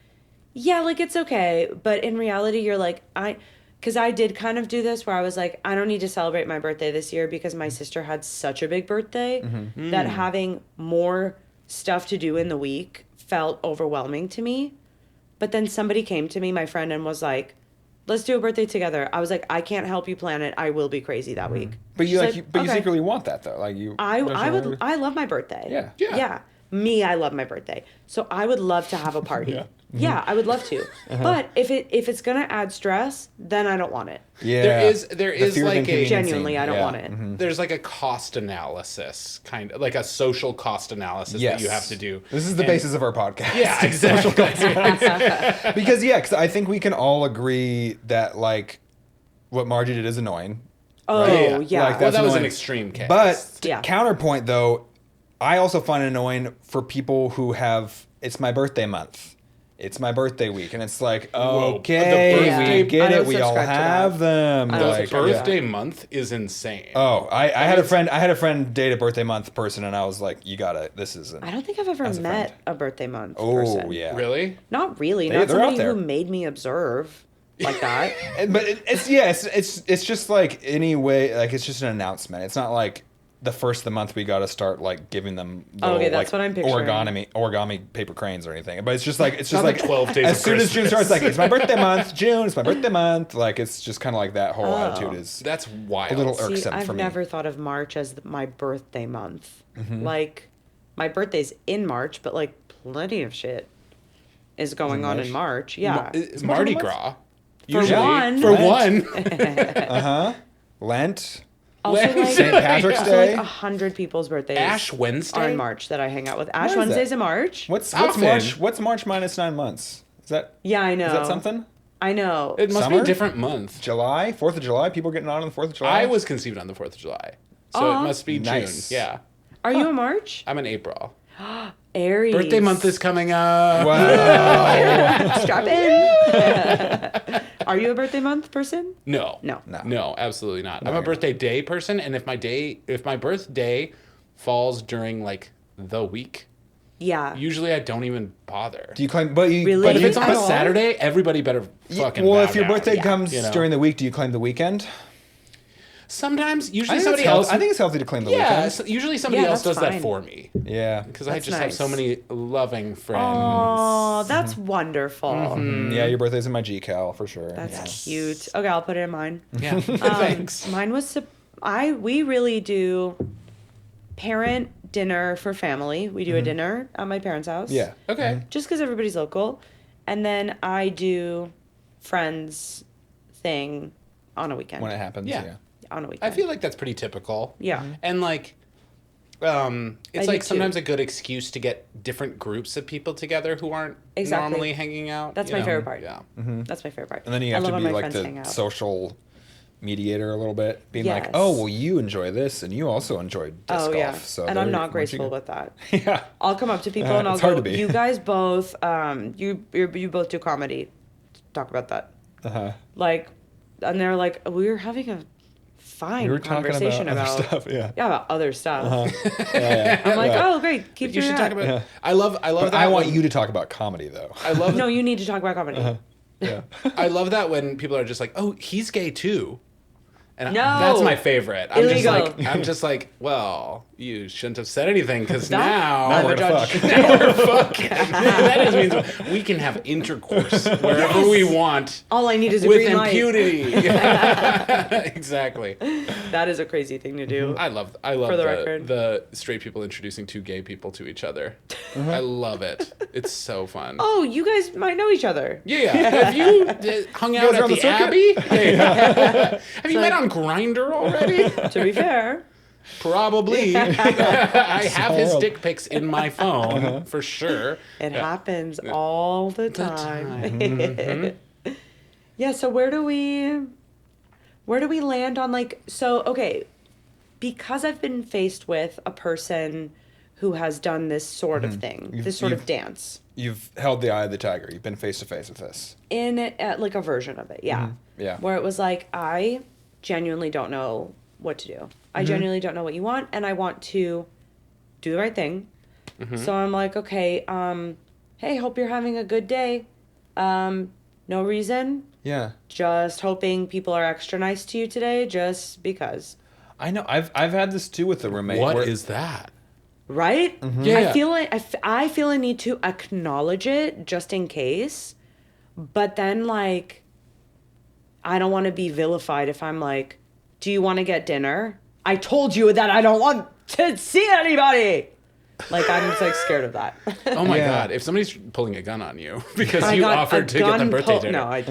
Speaker 3: yeah, like it's okay. But in reality, you're like, because I did kind of do this where I was like, I don't need to celebrate my birthday this year because my sister had such a big birthday that having more stuff to do in the week felt overwhelming to me. But then somebody came to me, my friend, and was like, let's do a birthday together. I was like, I can't help you plan it. I will be crazy that week.
Speaker 2: But you
Speaker 3: She's
Speaker 2: you
Speaker 3: okay.
Speaker 2: secretly want that though. Like you.
Speaker 3: I
Speaker 2: don't you wanna-
Speaker 3: I love my birthday.
Speaker 2: Yeah.
Speaker 1: Yeah.
Speaker 3: Yeah. Me, I love my birthday. So I would love to have a party.
Speaker 2: Yeah.
Speaker 3: Yeah, I would love to. But if it's gonna add stress, then I don't want it.
Speaker 2: Yeah.
Speaker 1: There is
Speaker 2: The
Speaker 1: like
Speaker 2: fear of
Speaker 1: a
Speaker 2: inconveniencing.
Speaker 3: Genuinely, I don't
Speaker 2: Yeah.
Speaker 3: want it.
Speaker 1: there's like a cost analysis, kind of like a social cost analysis
Speaker 2: Yes.
Speaker 1: that you have to do.
Speaker 2: This is the
Speaker 1: And-
Speaker 2: basis of our podcast.
Speaker 1: Yeah, exactly.
Speaker 2: because I think we can all agree that like what Margie did is annoying.
Speaker 3: Oh,
Speaker 1: Right.
Speaker 3: yeah.
Speaker 2: Like,
Speaker 1: Well,
Speaker 2: that's
Speaker 1: that was an
Speaker 2: annoying.
Speaker 1: extreme case.
Speaker 2: But
Speaker 3: Yeah.
Speaker 2: counterpoint though, I also find it annoying for people who have it's my birthday month. It's my birthday week, and it's like,
Speaker 1: Whoa,
Speaker 2: okay,
Speaker 1: the birthday-
Speaker 2: we get
Speaker 3: I
Speaker 2: it.
Speaker 3: don't
Speaker 2: We all
Speaker 3: subscribe to that.
Speaker 2: have them.
Speaker 3: I don't
Speaker 2: Like,
Speaker 3: subscribe to that.
Speaker 1: birthday month is insane.
Speaker 2: Oh, I had a friend. I had a friend date a birthday month person, and I was like, "You gotta. This isn't."
Speaker 3: I don't think I've ever
Speaker 2: As a
Speaker 3: met
Speaker 2: friend.
Speaker 3: a birthday month
Speaker 2: Oh
Speaker 3: person.
Speaker 2: yeah.
Speaker 1: Really?
Speaker 3: Not really.
Speaker 2: They-
Speaker 3: Not
Speaker 2: they're out
Speaker 3: somebody who
Speaker 2: there.
Speaker 3: made me observe like that.
Speaker 2: But it's just like anyway, like it's just an announcement. It's not like the first of the month we got to start like giving them little,
Speaker 3: Okay, that's
Speaker 2: like,
Speaker 3: what I'm picturing.
Speaker 2: origami paper cranes or anything. But it's just like
Speaker 1: Not
Speaker 2: like
Speaker 1: the 12 days
Speaker 2: as
Speaker 1: of
Speaker 2: soon as June
Speaker 1: Christmas.
Speaker 2: starts, like it's my birthday month. June, it's my birthday month. Like it's just kind of like that whole attitude is
Speaker 1: That's wild.
Speaker 2: a little
Speaker 3: See,
Speaker 2: irksome
Speaker 3: I've
Speaker 2: for me.
Speaker 3: never thought of March as my birthday month.
Speaker 2: Mm-hmm.
Speaker 3: Like, my birthday's in March, but like plenty of shit is going on in March. Yeah.
Speaker 1: It's Mardi Gras.
Speaker 3: For one.
Speaker 1: For
Speaker 2: Lent.
Speaker 1: one.
Speaker 2: Lent.
Speaker 3: Also, like,
Speaker 2: St. Patrick's
Speaker 3: also,
Speaker 2: Day.
Speaker 3: like 100 people's birthdays
Speaker 1: Ash Wednesday?
Speaker 3: are in March that I hang out with. Ash
Speaker 2: is
Speaker 3: Wednesday's
Speaker 2: that?
Speaker 3: in March.
Speaker 2: What's
Speaker 1: Often.
Speaker 2: March? What's March minus 9 months? Is that
Speaker 3: Yeah, I know.
Speaker 2: is that something?
Speaker 3: I know.
Speaker 1: It must be
Speaker 2: Summer?
Speaker 1: a different month.
Speaker 2: July, 4th of July. People getting on the 4th of July.
Speaker 1: I was conceived on the 4th of July. So it must be
Speaker 2: Nice.
Speaker 1: June. Yeah.
Speaker 3: Are you a March?
Speaker 1: I'm in April.
Speaker 3: Aries.
Speaker 1: Birthday month is coming up.
Speaker 2: Wow.
Speaker 3: Strap in. Are you a birthday month person?
Speaker 1: No.
Speaker 3: No.
Speaker 1: Absolutely not. I'm a birthday day person, and if my birthday falls during like the week,
Speaker 3: Yeah.
Speaker 1: usually I don't even bother.
Speaker 2: Do you claim? But you.
Speaker 3: Really?
Speaker 1: But if it's on
Speaker 3: At
Speaker 1: a
Speaker 3: all?
Speaker 1: Saturday, everybody better fucking.
Speaker 2: Well,
Speaker 1: bow
Speaker 2: if your
Speaker 1: down.
Speaker 2: birthday comes
Speaker 1: You know?
Speaker 2: during the week, do you claim the weekend?
Speaker 1: Sometimes, usually
Speaker 2: I think,
Speaker 1: somebody
Speaker 2: it's
Speaker 1: else.
Speaker 2: I think it's healthy to claim the
Speaker 1: yeah,
Speaker 2: weekend.
Speaker 1: so usually somebody
Speaker 3: Yeah,
Speaker 1: else does
Speaker 3: that's
Speaker 1: that
Speaker 3: fine.
Speaker 1: for me.
Speaker 2: Yeah.
Speaker 1: Because I
Speaker 3: That's
Speaker 1: just have so
Speaker 3: nice.
Speaker 1: many loving friends.
Speaker 3: Oh, that's wonderful.
Speaker 2: Yeah, your birthday's in my GCal for sure.
Speaker 3: That's cute. Okay, I'll put it in mine.
Speaker 1: Yeah, thanks.
Speaker 3: Mine was we really do parent dinner for family. We do a dinner at my parents' house.
Speaker 2: Yeah.
Speaker 1: Okay.
Speaker 3: Just because everybody's local, and then I do friends thing on a weekend.
Speaker 2: When it happens.
Speaker 1: Yeah.
Speaker 2: Yeah.
Speaker 3: On a
Speaker 1: I
Speaker 3: weekend.
Speaker 1: feel like that's pretty typical.
Speaker 3: Yeah.
Speaker 1: And like, it's
Speaker 3: I
Speaker 1: like
Speaker 3: do
Speaker 1: sometimes
Speaker 3: too.
Speaker 1: a good excuse to get different groups of people together who aren't
Speaker 3: Exactly.
Speaker 1: normally hanging out.
Speaker 3: That's
Speaker 1: you
Speaker 3: my
Speaker 1: know?
Speaker 3: favorite part.
Speaker 1: Yeah.
Speaker 3: That's my favorite part.
Speaker 2: And then you
Speaker 3: I
Speaker 2: have
Speaker 3: love
Speaker 2: to
Speaker 3: when
Speaker 2: be
Speaker 3: my
Speaker 2: like
Speaker 3: friends hang
Speaker 2: the
Speaker 3: out.
Speaker 2: social mediator a little bit, being like,
Speaker 3: Yes.
Speaker 2: oh, well, you enjoy this, and you also enjoy disc
Speaker 3: Oh
Speaker 2: golf.
Speaker 3: yeah,
Speaker 2: So
Speaker 3: and
Speaker 2: there-
Speaker 3: I'm not
Speaker 2: once you
Speaker 3: graceful
Speaker 2: go-
Speaker 3: with that.
Speaker 2: Yeah.
Speaker 3: I'll come up to people and I'll
Speaker 2: it's hard
Speaker 3: go,
Speaker 2: to be.
Speaker 3: "You guys both, you both do comedy. Talk about that." Like, and they're like, "We're having a fine
Speaker 2: We were talking
Speaker 3: conversation
Speaker 2: about other stuff, yeah.
Speaker 3: about other stuff."
Speaker 2: Yeah.
Speaker 3: I'm like,
Speaker 2: Yeah.
Speaker 3: "Oh, great, keep
Speaker 1: You
Speaker 3: your
Speaker 1: should talk
Speaker 3: hat."
Speaker 1: about. I love
Speaker 2: But
Speaker 1: that.
Speaker 2: I want
Speaker 1: when-
Speaker 2: you to talk about comedy, though.
Speaker 1: I love.
Speaker 3: No, you need to talk about comedy.
Speaker 2: Yeah.
Speaker 1: I love that when people are just like, "Oh, he's gay too," and
Speaker 3: No.
Speaker 1: that's my favorite.
Speaker 3: Illegal.
Speaker 1: I'm just like, well, you shouldn't have said anything because
Speaker 3: That-
Speaker 1: now
Speaker 2: Now
Speaker 1: the
Speaker 2: we're gonna
Speaker 1: judge-
Speaker 2: fuck.
Speaker 1: now we're fucking. That just means we can have intercourse wherever we want
Speaker 3: All I need is a
Speaker 1: with
Speaker 3: green light.
Speaker 1: impunity. Exactly.
Speaker 3: That is a crazy thing to do.
Speaker 1: I love
Speaker 3: For the record.
Speaker 1: the straight people introducing two gay people to each other. I love it. It's so fun.
Speaker 3: Oh, you guys might know each other.
Speaker 1: Yeah. Have you hung out
Speaker 2: guys
Speaker 1: at
Speaker 2: on
Speaker 1: the
Speaker 2: the circuit?
Speaker 1: Abbey? Yeah. Have you met on Grindr already?
Speaker 3: To be fair,
Speaker 1: Probably. I have his
Speaker 2: world.
Speaker 1: dick pics in my phone for sure.
Speaker 3: it happens all the time. Yeah. So where do we land on okay, because I've been faced with a person who has done this sort of thing, this sort of
Speaker 2: you've-
Speaker 3: dance
Speaker 2: You've held the eye of the tiger. You've been face to face with this.
Speaker 3: in it, like a version of it. Yeah.
Speaker 2: Yeah.
Speaker 3: Where it was like, I genuinely don't know what to do. I genuinely don't know what you want, and I want to do the right thing. So I'm like, okay, hey, hope you're having a good day. No reason.
Speaker 2: Yeah.
Speaker 3: Just hoping people are extra nice to you today, just because.
Speaker 2: I know. I've had this too with the roommate.
Speaker 1: What
Speaker 2: where-
Speaker 1: is that?
Speaker 3: Right?
Speaker 1: Yeah.
Speaker 3: I feel like I feel a need to acknowledge it just in case, but then like, I don't want to be vilified if I'm like, do you want to get dinner? I told you that I don't want to see anybody. Like, I'm just like scared of that.
Speaker 1: Oh my
Speaker 2: Yeah.
Speaker 1: God. If somebody's pulling a gun on you because
Speaker 3: I
Speaker 1: you
Speaker 3: got
Speaker 1: offered
Speaker 3: a
Speaker 1: to get them
Speaker 3: gun
Speaker 1: birthday
Speaker 3: pull-
Speaker 1: dinner.
Speaker 3: No, I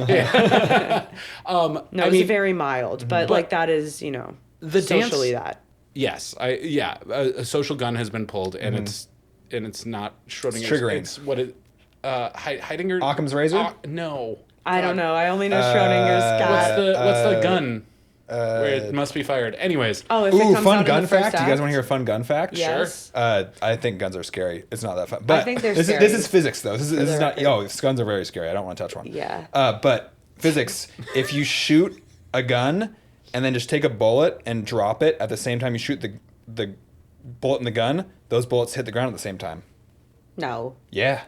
Speaker 1: No,
Speaker 3: no, it's very mild, but like that is,
Speaker 1: the
Speaker 3: socially
Speaker 1: dance-
Speaker 3: that.
Speaker 1: Yes, a social gun has been pulled, and it's not Schrodinger's.
Speaker 2: triggering.
Speaker 1: It's what it, Heidinger.
Speaker 2: Occam's razor?
Speaker 1: No.
Speaker 3: I don't know. I only know Schrodinger's cat.
Speaker 1: What's the gun where it must be fired? Anyways.
Speaker 3: Oh, if it
Speaker 2: Ooh,
Speaker 3: comes
Speaker 2: fun
Speaker 3: out in
Speaker 2: gun
Speaker 3: the first
Speaker 2: fact. Do you guys
Speaker 3: act?
Speaker 2: want to hear a fun gun fact?
Speaker 3: Yes.
Speaker 2: I think guns are scary. It's not that fun. But
Speaker 3: think they're
Speaker 2: this
Speaker 3: scary.
Speaker 2: is physics though. This is
Speaker 3: the
Speaker 2: not.
Speaker 3: record.
Speaker 2: Guns are very scary. I don't want to touch one.
Speaker 3: Yeah.
Speaker 2: But physics. If you shoot a gun and then just take a bullet and drop it at the same time you shoot the bullet in the gun, those bullets hit the ground at the same time.
Speaker 3: No.
Speaker 2: Yeah.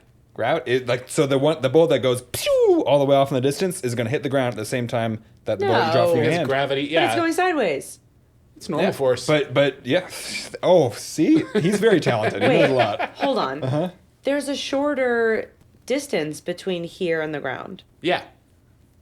Speaker 2: So the bullet that goes pew all the way off in the distance is going to hit the ground at the same time that the bullet you drop from your
Speaker 1: Because
Speaker 2: hand.
Speaker 1: gravity.
Speaker 3: But
Speaker 1: Yeah.
Speaker 3: it's going sideways.
Speaker 1: It's normal force.
Speaker 2: But yeah. Oh, see, he's very talented. He knows a lot.
Speaker 3: Hold on. There's a shorter distance between here and the ground.
Speaker 1: yeah.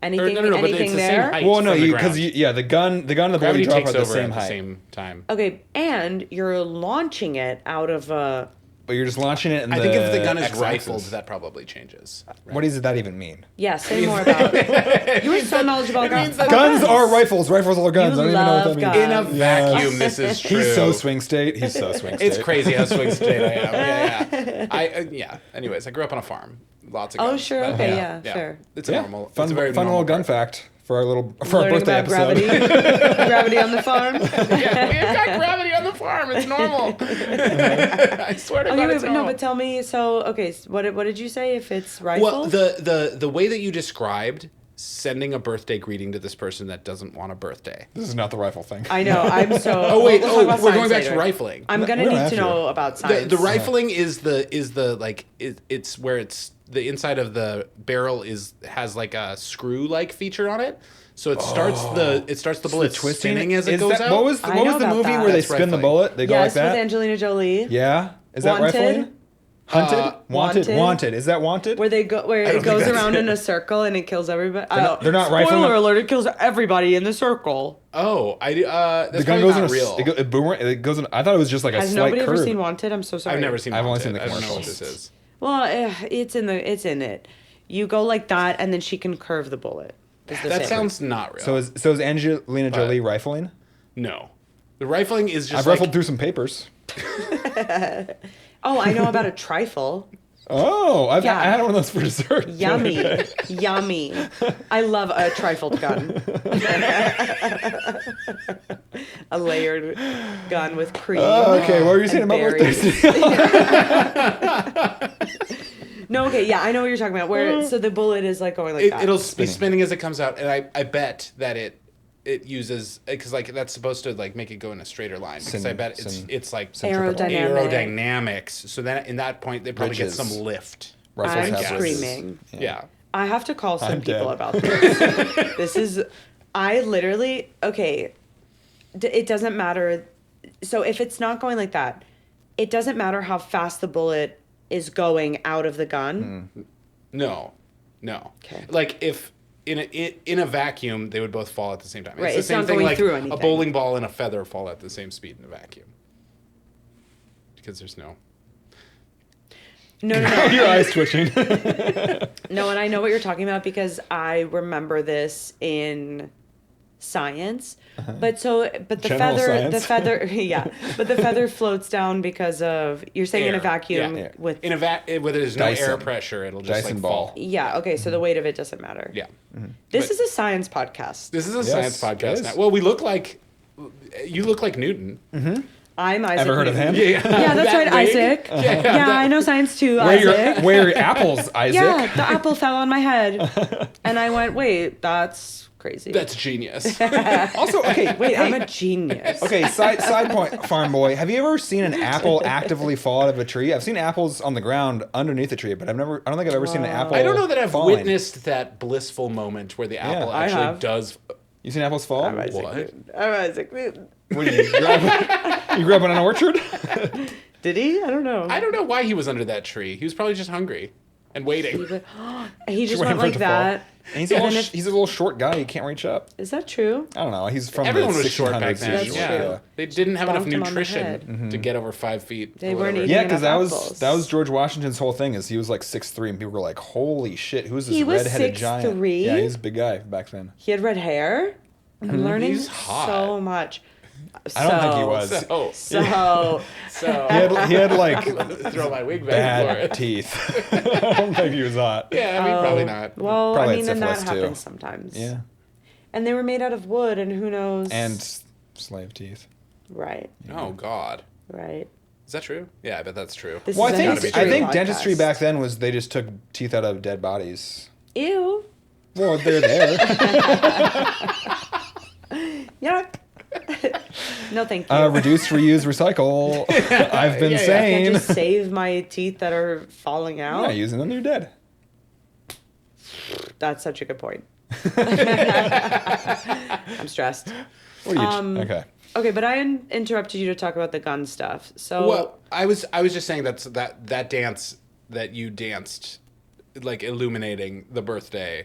Speaker 3: Anything,
Speaker 1: but it's
Speaker 3: anything
Speaker 1: the
Speaker 3: there?
Speaker 1: same height
Speaker 2: Well, no,
Speaker 1: from the
Speaker 2: because
Speaker 1: ground.
Speaker 2: the gun and the bullet
Speaker 1: Gravity
Speaker 2: you drop are
Speaker 1: takes
Speaker 2: the
Speaker 1: over
Speaker 2: same
Speaker 1: at the
Speaker 2: height.
Speaker 1: same time.
Speaker 3: Okay, and you're launching it out of a
Speaker 2: But you're just launching it in
Speaker 1: I think if the gun is
Speaker 2: X-axis.
Speaker 1: rifled, that probably changes. Right?
Speaker 2: What does that even mean?
Speaker 3: Yeah, say more about it. You are so knowledgeable about
Speaker 2: Guns are rifles. Rifles are guns.
Speaker 3: You
Speaker 2: I don't even know what that
Speaker 3: love
Speaker 2: means.
Speaker 1: In a
Speaker 3: guns.
Speaker 1: vacuum, this is true.
Speaker 2: He's so swing state. He's so swing state.
Speaker 1: It's crazy how swing state I am. Yeah. Anyways, I grew up on a farm. Lots of guns.
Speaker 3: Oh, sure. Okay, yeah, sure.
Speaker 1: It's a normal.
Speaker 2: Fun,
Speaker 1: it's a very
Speaker 2: fun
Speaker 1: normal
Speaker 2: little gun
Speaker 1: part.
Speaker 2: fact for our
Speaker 3: Learning
Speaker 2: birthday
Speaker 3: about
Speaker 2: episode.
Speaker 3: gravity. Gravity on the farm.
Speaker 1: Yeah, we've got gravity on the farm. It's normal. I swear to God, it's normal.
Speaker 3: No, but tell me. So, okay, what did you say? If it's rifle?
Speaker 1: Well, the way that you described sending a birthday greeting to this person that doesn't want a birthday.
Speaker 2: This is not the rifle thing.
Speaker 3: I know. I'm so.
Speaker 1: Oh wait.
Speaker 3: we'll talk about
Speaker 1: We're going
Speaker 3: science
Speaker 1: back to
Speaker 3: later.
Speaker 1: rifling.
Speaker 3: I'm gonna
Speaker 2: We don't
Speaker 3: need
Speaker 2: have
Speaker 3: to
Speaker 2: to.
Speaker 3: know about science.
Speaker 1: The rifling is the like it's where it's the inside of the barrel has like a screw like feature on it. So it starts the bullet spinning as it goes out.
Speaker 2: What was the
Speaker 3: I know
Speaker 2: movie
Speaker 3: about that.
Speaker 2: where they
Speaker 1: That's
Speaker 2: spin the
Speaker 1: rifling.
Speaker 2: bullet? They go
Speaker 3: Yes,
Speaker 2: like that.
Speaker 3: with Angelina Jolie.
Speaker 2: Yeah. Is that
Speaker 3: Wanted?
Speaker 2: rifling? Hunted? Wanted?
Speaker 3: Wanted.
Speaker 2: Wanted. Is that wanted?
Speaker 3: Where they go, where
Speaker 1: don't
Speaker 3: it goes
Speaker 1: think that's
Speaker 3: around
Speaker 1: it.
Speaker 3: in a circle and it kills everybody.
Speaker 2: they're not rifling
Speaker 3: Spoiler
Speaker 2: them?
Speaker 3: alert! It kills everybody in the circle.
Speaker 1: Oh, that's
Speaker 2: the gun
Speaker 1: probably
Speaker 2: goes
Speaker 1: not
Speaker 2: in a
Speaker 1: real.
Speaker 2: It goes in. I thought it was just like a
Speaker 3: Has
Speaker 2: slight
Speaker 3: nobody
Speaker 2: curve.
Speaker 3: ever seen Wanted? I'm so sorry.
Speaker 1: I've never seen.
Speaker 2: I've only
Speaker 1: Wanted.
Speaker 2: seen the
Speaker 1: I don't know what
Speaker 2: commercials.
Speaker 1: this is.
Speaker 3: Well, it's in it. You go like that, and then she can curve the bullet. Is the
Speaker 1: That
Speaker 3: thing.
Speaker 1: sounds not real.
Speaker 2: So is Angelina Jolie rifling?
Speaker 1: No, the rifling is just
Speaker 2: I've
Speaker 1: like,
Speaker 2: rifled through some papers.
Speaker 3: Oh, I know about a trifle.
Speaker 2: Oh, I
Speaker 3: Yeah.
Speaker 2: had one of those for dessert.
Speaker 3: Yummy, yummy. I love a trifled gun. A layered gun with cream.
Speaker 2: Okay, what were you saying
Speaker 3: and
Speaker 2: about
Speaker 3: berries.
Speaker 2: birthdays?
Speaker 3: No, okay, yeah, I know what you're talking about. Where so the bullet is like going like that.
Speaker 1: It'll be spinning as it comes out, and I bet that it uses because like that's supposed to like make it go in a straighter line because I bet it's like aerodynamics. So then in that point they probably get some lift.
Speaker 2: Rifles
Speaker 3: I'm
Speaker 2: have
Speaker 3: screaming.
Speaker 1: Yeah.
Speaker 3: I have to call some
Speaker 2: I'm
Speaker 3: people
Speaker 2: dead.
Speaker 3: about this. This is, I literally, okay, it doesn't matter. So if it's not going like that, it doesn't matter how fast the bullet is going out of the gun.
Speaker 1: No.
Speaker 3: Okay.
Speaker 1: Like if in a vacuum they would both fall at the same time.
Speaker 3: Right,
Speaker 1: It's the
Speaker 3: it's
Speaker 1: same
Speaker 3: not
Speaker 1: thing
Speaker 3: going
Speaker 1: like
Speaker 3: through
Speaker 1: a
Speaker 3: anything.
Speaker 1: bowling ball and a feather fall at the same speed in a vacuum. Because there's no.
Speaker 3: No.
Speaker 2: Your eyes twitching.
Speaker 3: No, and I know what you're talking about because I remember this in science. But the
Speaker 2: General science.
Speaker 3: yeah. But the feather floats down because of, you're saying in a
Speaker 1: Air.
Speaker 3: vacuum
Speaker 1: Yeah.
Speaker 3: with,
Speaker 1: In a where there's no
Speaker 2: Dyson.
Speaker 1: air pressure, it'll just
Speaker 2: Dyson
Speaker 1: like
Speaker 2: ball.
Speaker 1: fall.
Speaker 3: yeah, okay, so the weight of it doesn't matter.
Speaker 1: Yeah.
Speaker 3: This
Speaker 1: But-
Speaker 3: is a science podcast.
Speaker 1: This is a
Speaker 2: Yes,
Speaker 1: science
Speaker 2: it
Speaker 1: podcast
Speaker 2: is.
Speaker 1: now. Well, you look like Newton.
Speaker 3: I'm Isaac.
Speaker 2: Ever heard of
Speaker 3: Newton.
Speaker 2: him?
Speaker 3: Yeah, that's
Speaker 1: That
Speaker 3: right,
Speaker 1: wig?
Speaker 3: Isaac.
Speaker 1: Yeah,
Speaker 3: Yeah, I know science too, Isaac.
Speaker 2: Where your apples, Isaac?
Speaker 3: Yeah, the apple fell on my head. And I went, wait, that's crazy.
Speaker 1: That's genius.
Speaker 2: Also, okay,
Speaker 3: Wait,
Speaker 2: hey,
Speaker 3: I'm a genius.
Speaker 2: okay, side point, farm boy. Have you ever seen an apple actively fall out of a tree? I've seen apples on the ground underneath a tree, but I don't think I've ever seen an apple.
Speaker 1: I don't know that I've
Speaker 2: falling.
Speaker 1: witnessed that blissful moment where the apple
Speaker 3: I
Speaker 1: actually
Speaker 3: have.
Speaker 1: does.
Speaker 2: You seen apples fall?
Speaker 3: I'm Isaac
Speaker 1: What?
Speaker 3: Newton. I'm Isaac Newton.
Speaker 2: What do you grew up in an orchard?
Speaker 3: Did he? I don't know.
Speaker 1: I don't know why he was under that tree. He was probably just hungry and waiting.
Speaker 3: He just
Speaker 2: waiting
Speaker 3: went
Speaker 2: for it
Speaker 3: like
Speaker 2: to
Speaker 3: that.
Speaker 2: fall. And he's a
Speaker 3: And
Speaker 2: little,
Speaker 3: then if-
Speaker 2: he's a little short guy. He can't reach up.
Speaker 3: Is that true?
Speaker 2: I don't know. He's from
Speaker 1: Everyone
Speaker 2: the
Speaker 1: was short back
Speaker 2: 1600s.
Speaker 1: then.
Speaker 3: That's
Speaker 1: Yeah.
Speaker 3: true.
Speaker 1: They didn't have enough
Speaker 3: Bonked him on the
Speaker 1: nutrition
Speaker 3: head.
Speaker 1: to get over 5 feet.
Speaker 3: They
Speaker 1: or
Speaker 3: weren't
Speaker 1: whatever.
Speaker 3: eating
Speaker 2: Yeah, because
Speaker 3: apples.
Speaker 2: that was George Washington's whole thing. Is he was like 6'3", and people were like, "Holy shit, who's this
Speaker 3: He was
Speaker 2: redheaded giant?"
Speaker 3: 6'3"?
Speaker 2: Yeah, he's a big guy back then.
Speaker 3: He had red hair. I'm learning
Speaker 1: He's hot.
Speaker 3: so much.
Speaker 2: I don't think he was.
Speaker 1: So
Speaker 2: He had like
Speaker 1: throw my wig back for
Speaker 2: bad
Speaker 1: it.
Speaker 2: teeth. I don't think he was hot.
Speaker 1: Yeah, I mean, probably not.
Speaker 3: Well,
Speaker 2: Probably
Speaker 3: I mean,
Speaker 2: had
Speaker 3: and that
Speaker 2: syphilis, too.
Speaker 3: happens sometimes.
Speaker 2: Yeah,
Speaker 3: And they were made out of wood, and who knows?
Speaker 2: and slave teeth.
Speaker 3: Right,
Speaker 1: Oh God,
Speaker 3: right.
Speaker 1: is that true? Yeah, I bet that's true.
Speaker 3: This
Speaker 2: Well, I
Speaker 3: is a
Speaker 2: think
Speaker 3: history
Speaker 2: I think
Speaker 3: podcast.
Speaker 2: dentistry back then was they just took teeth out of dead bodies.
Speaker 3: Ew.
Speaker 2: Well, they're there.
Speaker 3: Yuck. No, thank you.
Speaker 2: Reduce, reuse, recycle. I've been
Speaker 1: Yeah, yeah.
Speaker 3: I can't
Speaker 2: saying.
Speaker 3: just save my teeth that are falling out.
Speaker 2: Yeah, using them, you're dead.
Speaker 3: That's such a good point. I'm stressed.
Speaker 2: What are you? Okay.
Speaker 3: Okay, but I interrupted you to talk about the gun stuff. So
Speaker 1: Well, I was just saying that dance that you danced, like illuminating the birthday,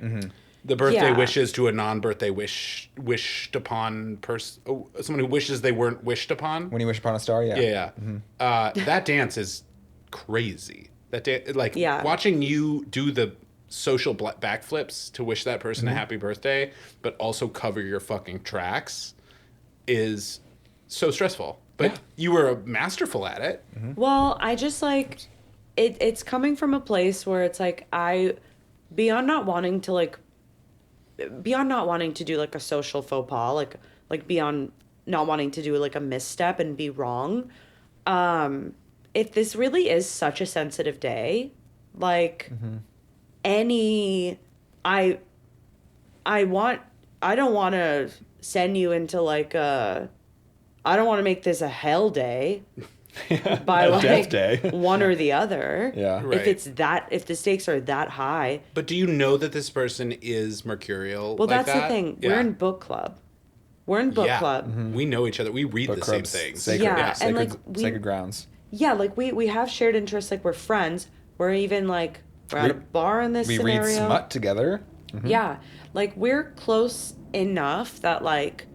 Speaker 1: the birthday
Speaker 3: Yeah.
Speaker 1: wishes to a non-birthday wished upon person, someone who wishes they weren't wished upon.
Speaker 2: When you wish upon a star, yeah.
Speaker 1: Yeah. That dance is crazy. That day, like
Speaker 3: Yeah.
Speaker 1: watching you do the social backflips to wish that person a happy birthday, but also cover your fucking tracks is so stressful. But you were masterful at it.
Speaker 3: Well, I just like it's coming from a place where it's like beyond not wanting to do like a social faux pas, like beyond not wanting to do like a misstep and be wrong. If this really is such a sensitive day, like I don't want to send you into like I don't want to make this a hell day by
Speaker 2: A
Speaker 3: like
Speaker 2: death day.
Speaker 3: one or the other.
Speaker 2: Yeah.
Speaker 1: Right.
Speaker 3: If the stakes are that high.
Speaker 1: But do you know that this person is mercurial?
Speaker 3: Well,
Speaker 1: like
Speaker 3: that's
Speaker 1: that?
Speaker 3: the thing.
Speaker 1: Yeah.
Speaker 3: We're in book club. We're in book
Speaker 1: Yeah.
Speaker 3: club.
Speaker 1: We know each other. We read
Speaker 2: Book
Speaker 1: the same
Speaker 2: clubs,
Speaker 1: things.
Speaker 2: Sacred,
Speaker 3: Yeah, and,
Speaker 2: sacred,
Speaker 3: like, we-
Speaker 2: sacred grounds.
Speaker 3: Yeah, like we have shared interests. Like we're friends. We're even like we're at a bar in this
Speaker 2: We
Speaker 3: scenario.
Speaker 2: read smut together.
Speaker 3: Yeah, like we're close enough that like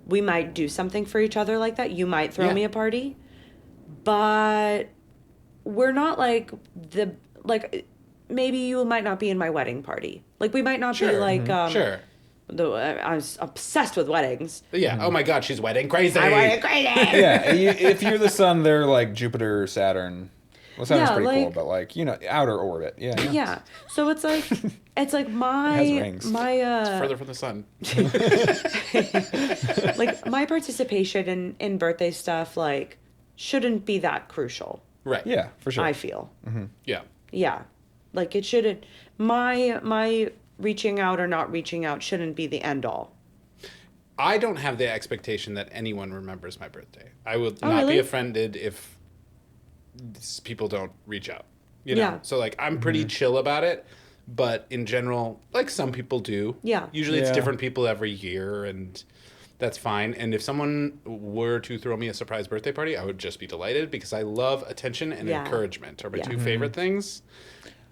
Speaker 3: we might do something for each other like that. You might throw
Speaker 1: Yeah.
Speaker 3: me a party, but we're not like maybe you might not be in my wedding party. Like we might not be
Speaker 1: Sure.
Speaker 3: like
Speaker 1: Sure.
Speaker 3: I was obsessed with weddings.
Speaker 1: Yeah. Oh my God, she's wedding crazy.
Speaker 3: I want it crazy.
Speaker 2: Yeah, if you're the sun, they're like Jupiter, Saturn. Well, Saturn's
Speaker 3: Yeah,
Speaker 2: pretty cool,
Speaker 3: like-
Speaker 2: but like, you know, outer orbit. Yeah.
Speaker 3: Yeah. So it's like my
Speaker 2: rings.
Speaker 1: Further from the sun.
Speaker 3: like my participation in birthday stuff like shouldn't be that crucial.
Speaker 1: Right.
Speaker 2: Yeah, for sure.
Speaker 3: I feel.
Speaker 1: Yeah.
Speaker 3: Yeah. Like it shouldn't my reaching out or not reaching out shouldn't be the end all.
Speaker 1: I don't have the expectation that anyone remembers my birthday. I would
Speaker 3: Oh,
Speaker 1: not
Speaker 3: really?
Speaker 1: be offended if people don't reach out. You know?
Speaker 3: Yeah.
Speaker 1: So like I'm pretty chill about it, but in general, like some people do.
Speaker 3: Yeah.
Speaker 1: Usually it's
Speaker 2: Yeah.
Speaker 1: different people every year, and that's fine. And if someone were to throw me a surprise birthday party, I would just be delighted because I love attention and
Speaker 3: Yeah.
Speaker 1: encouragement are my
Speaker 3: Yeah.
Speaker 1: two favorite things.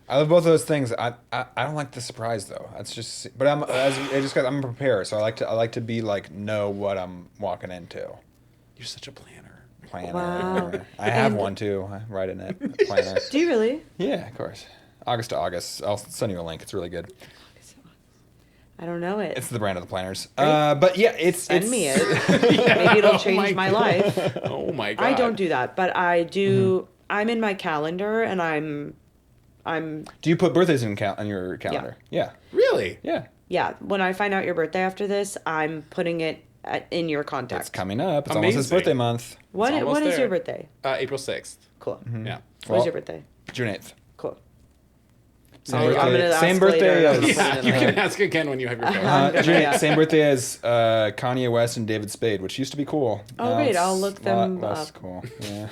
Speaker 2: I love both of those things. I don't like the surprise though. That's just. But I'm I'm a preparer, so I like to be like know what I'm walking into.
Speaker 1: You're such a planner.
Speaker 2: Planner.
Speaker 3: Wow.
Speaker 2: I have
Speaker 3: And-
Speaker 2: one too. I write in it. Planner.
Speaker 3: Do you really?
Speaker 2: Yeah, of course. August to August. I'll send you a link. It's really good.
Speaker 3: I don't know it.
Speaker 2: It's the brand of the planners.
Speaker 3: Right.
Speaker 2: But yeah,
Speaker 3: Send me it. Maybe it'll change my life.
Speaker 1: Oh my God.
Speaker 3: I don't do that, but I do. I'm in my calendar, and I'm.
Speaker 2: Do you put birthdays in your calendar? Yeah.
Speaker 1: Really?
Speaker 2: Yeah.
Speaker 3: Yeah. When I find out your birthday after this, I'm putting it in your contacts.
Speaker 2: It's coming up. It's almost his
Speaker 1: Amazing.
Speaker 2: birthday month.
Speaker 3: What
Speaker 1: It's
Speaker 3: is
Speaker 1: almost
Speaker 3: your
Speaker 1: there.
Speaker 3: birthday?
Speaker 1: April 6th.
Speaker 3: Cool.
Speaker 1: Yeah.
Speaker 3: When's
Speaker 2: Well,
Speaker 3: your birthday?
Speaker 2: June 8th.
Speaker 3: Cool.
Speaker 2: Same
Speaker 3: I'm
Speaker 2: birthday,
Speaker 3: gonna ask
Speaker 2: same birthday
Speaker 3: later.
Speaker 2: as
Speaker 1: Yeah, you can ask again when you have your phone.
Speaker 3: gonna- yeah.
Speaker 2: Same birthday as Kanye West and David Spade, which used to be cool.
Speaker 3: Oh,
Speaker 2: Now
Speaker 3: great,
Speaker 2: it's
Speaker 3: I'll look
Speaker 2: a lot
Speaker 3: them
Speaker 2: less
Speaker 3: up.
Speaker 2: cool. Yeah.